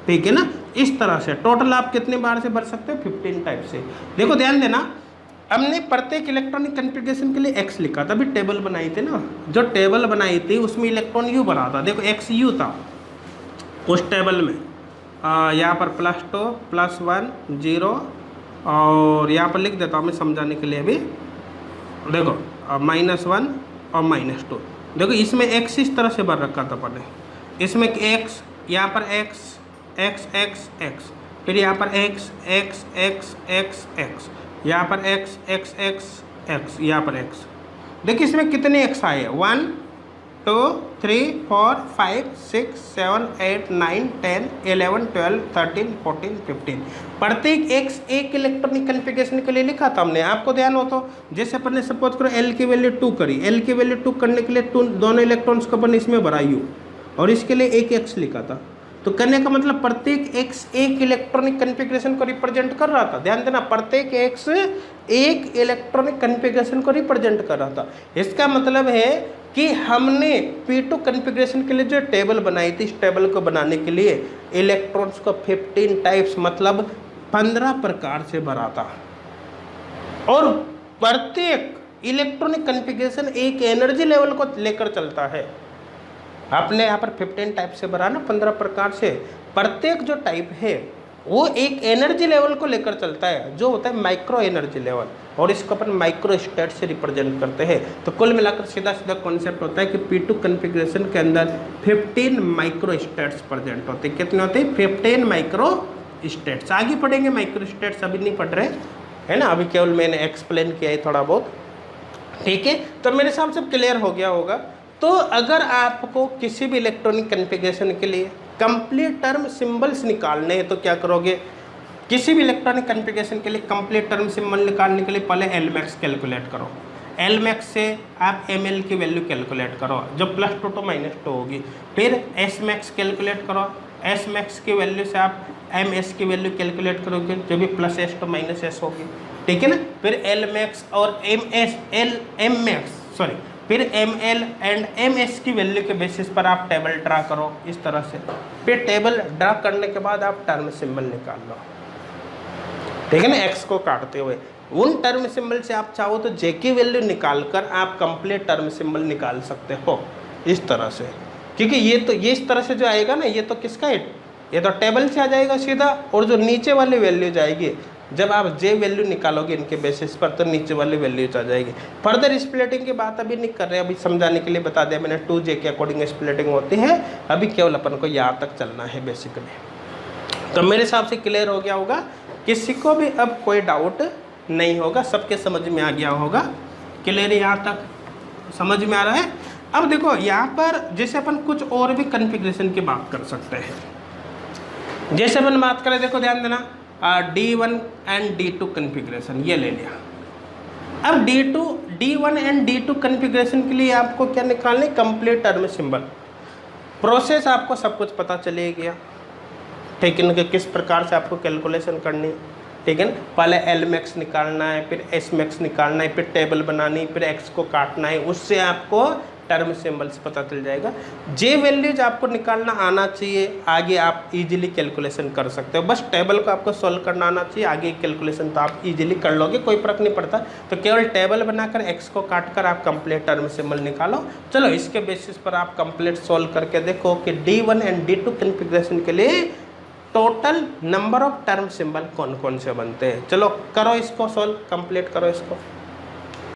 ठीक है ना। इस तरह से टोटल आप कितने बार से भर सकते हो, 15 टाइप से। देखो ध्यान देना, हमने प्रत्येक इलेक्ट्रॉनिक कन्फिग्रेशन के लिए x लिखा था, अभी टेबल बनाई थी ना, जो टेबल बनाई थी उसमें इलेक्ट्रॉन u भरा था, देखो x u था उस टेबल में। यहाँ पर +2 +1 0 और यहाँ पर लिख देता हूँ मैं समझाने के लिए अभी, देखो -1 और -2। देखो इसमें x इस तरह से भर रखा था पहले, इसमें x, यहाँ पर x x x x, फिर यहाँ पर x x x x x, यहाँ पर x x x x, यहाँ पर x। देखिए इसमें कितने x आए, 1 2 3 4 5 6 7 8 9 10 11 12 13 14 15। प्रत्येक x एक इलेक्ट्रॉनिक कन्फिग्रेशन के लिए लिखा था हमने, आपको ध्यान हो तो। जैसे अपन ने सपोज करो L की वैल्यू 2 करी, L की वैल्यू 2 करने के लिए दोनों इलेक्ट्रॉन्स को अपन इसमें भरा u, और इसके लिए एक x लिखा था। तो कहने का मतलब प्रत्येक x एक इलेक्ट्रॉनिक कन्फिग्रेशन को रिप्रेजेंट कर रहा था। ध्यान देना, प्रत्येक x एक इलेक्ट्रॉनिक कन्फिग्रेशन को रिप्रेजेंट कर रहा था। इसका मतलब है कि हमने P2 कन्फिग्रेशन के लिए जो टेबल बनाई थी, इस टेबल को बनाने के लिए इलेक्ट्रॉन्स को 15 टाइप्स मतलब 15 प्रकार से भरा था, और प्रत्येक इलेक्ट्रॉनिक कन्फिग्रेशन एक एनर्जी लेवल को लेकर चलता है। आपने यहाँ पर 15 टाइप से भरा ना, 15 प्रकार से, प्रत्येक जो टाइप है वो एक एनर्जी लेवल को लेकर चलता है जो होता है माइक्रो एनर्जी लेवल, और इसको अपन माइक्रो स्टेट से रिप्रेजेंट करते हैं। तो कुल मिलाकर सीधा सीधा कॉन्सेप्ट होता है कि P2 कन्फिग्रेशन के अंदर 15 माइक्रो स्टेट्स प्रेजेंट होते हैं। कितने होते हैं, 15 माइक्रो स्टेट्स। आगे पढ़ेंगे माइक्रो स्टेट्स, अभी नहीं पढ़ रहे है ना, अभी केवल मैंने एक्सप्लेन किया है थोड़ा बहुत, ठीक है। तो मेरे हिसाब से क्लियर हो गया होगा। तो अगर आपको किसी भी इलेक्ट्रॉनिक कन्फिग्रेशन के लिए कंप्लीट टर्म सिंबल्स निकालने हैं तो क्या करोगे, किसी भी इलेक्ट्रॉनिक कन्फिग्रेशन के लिए कंप्लीट टर्म सिंबल निकालने के लिए पहले Lmax कैलकुलेट करो। Lmax से आप ml की वैल्यू कैलकुलेट करो जो +2 to -2 होगी। फिर Smax कैलकुलेट करो, Smax की वैल्यू से आप Ms की वैल्यू कैलकुलेट करोगे जो भी +s to -s होगी, ठीक है ना। फिर Lmax और फिर ml एंड ms की वैल्यू के बेसिस पर आप टेबल ड्रा करो इस तरह से। फिर टेबल ड्रा करने के बाद आप टर्म सिंबल निकाल लो, ठीक है ना, x को काटते हुए। उन टर्म सिंबल से आप चाहो तो j की वैल्यू निकाल कर आप कंप्लीट टर्म सिंबल निकाल सकते हो इस तरह से, क्योंकि ये इस तरह से जो आएगा ना, ये तो किसका है, ये तो टेबल से आ जाएगा सीधा, और जो नीचे वाली वैल्यू जाएगी जब आप j वैल्यू निकालोगे इनके बेसिस पर तो नीचे वाली वैल्यूज आ जाएगी। फर्दर स्प्लिटिंग की बात अभी नहीं कर रहे, अभी समझाने के लिए बता दिया मैंने, 2j के अकॉर्डिंग स्प्लिटिंग होती है। अभी केवल अपन को यहाँ तक चलना है बेसिकली। तो मेरे हिसाब से क्लियर हो गया होगा, किसी को भी अब कोई डाउट नहीं होगा, सबके समझ में आ गया होगा। क्लियर यहाँ तक समझ में आ रहा है। अब देखो यहाँ पर जैसे अपन कुछ और भी कन्फिग्रेशन की बात कर सकते हैं। जैसे अपन बात करें, देखो ध्यान देना, D1 एंड D2 कन्फिग्रेशन ये ले लिया। अब D1 एंड D2 कन्फिग्रेशन के लिए आपको क्या निकालने, कंप्लीट टर्म सिंबल। प्रोसेस आपको सब कुछ पता चले गया, ठीक है ना, कि किस प्रकार से आपको कैलकुलेशन करनी है, ठीक है ना। पहले Lmax निकालना है, फिर Smax निकालना है, फिर टेबल बनानी, फिर x को काटना है, उससे आपको टर्म सिंबल से पता चल जाएगा। जे वैल्यूज आपको निकालना आना चाहिए, आगे आप इजीली कैलकुलेशन कर सकते हो। बस टेबल को आपको सॉल्व करना आना चाहिए, आगे कैलकुलेशन तो आप इजीली कर लोगे, कोई फर्क नहीं पड़ता। तो केवल टेबल बनाकर एक्स को काट कर आप कंप्लीट टर्म सिंबल निकालो। चलो इसके बेसिस पर आप कंप्लीट सॉल्व करके देखो कि D1 एंड D2 कॉन्फ़िगरेशन के लिए total number of term symbol कौन कौन से बनते हैं। चलो करो इसको सॉल्व, कंप्लीट करो इसको।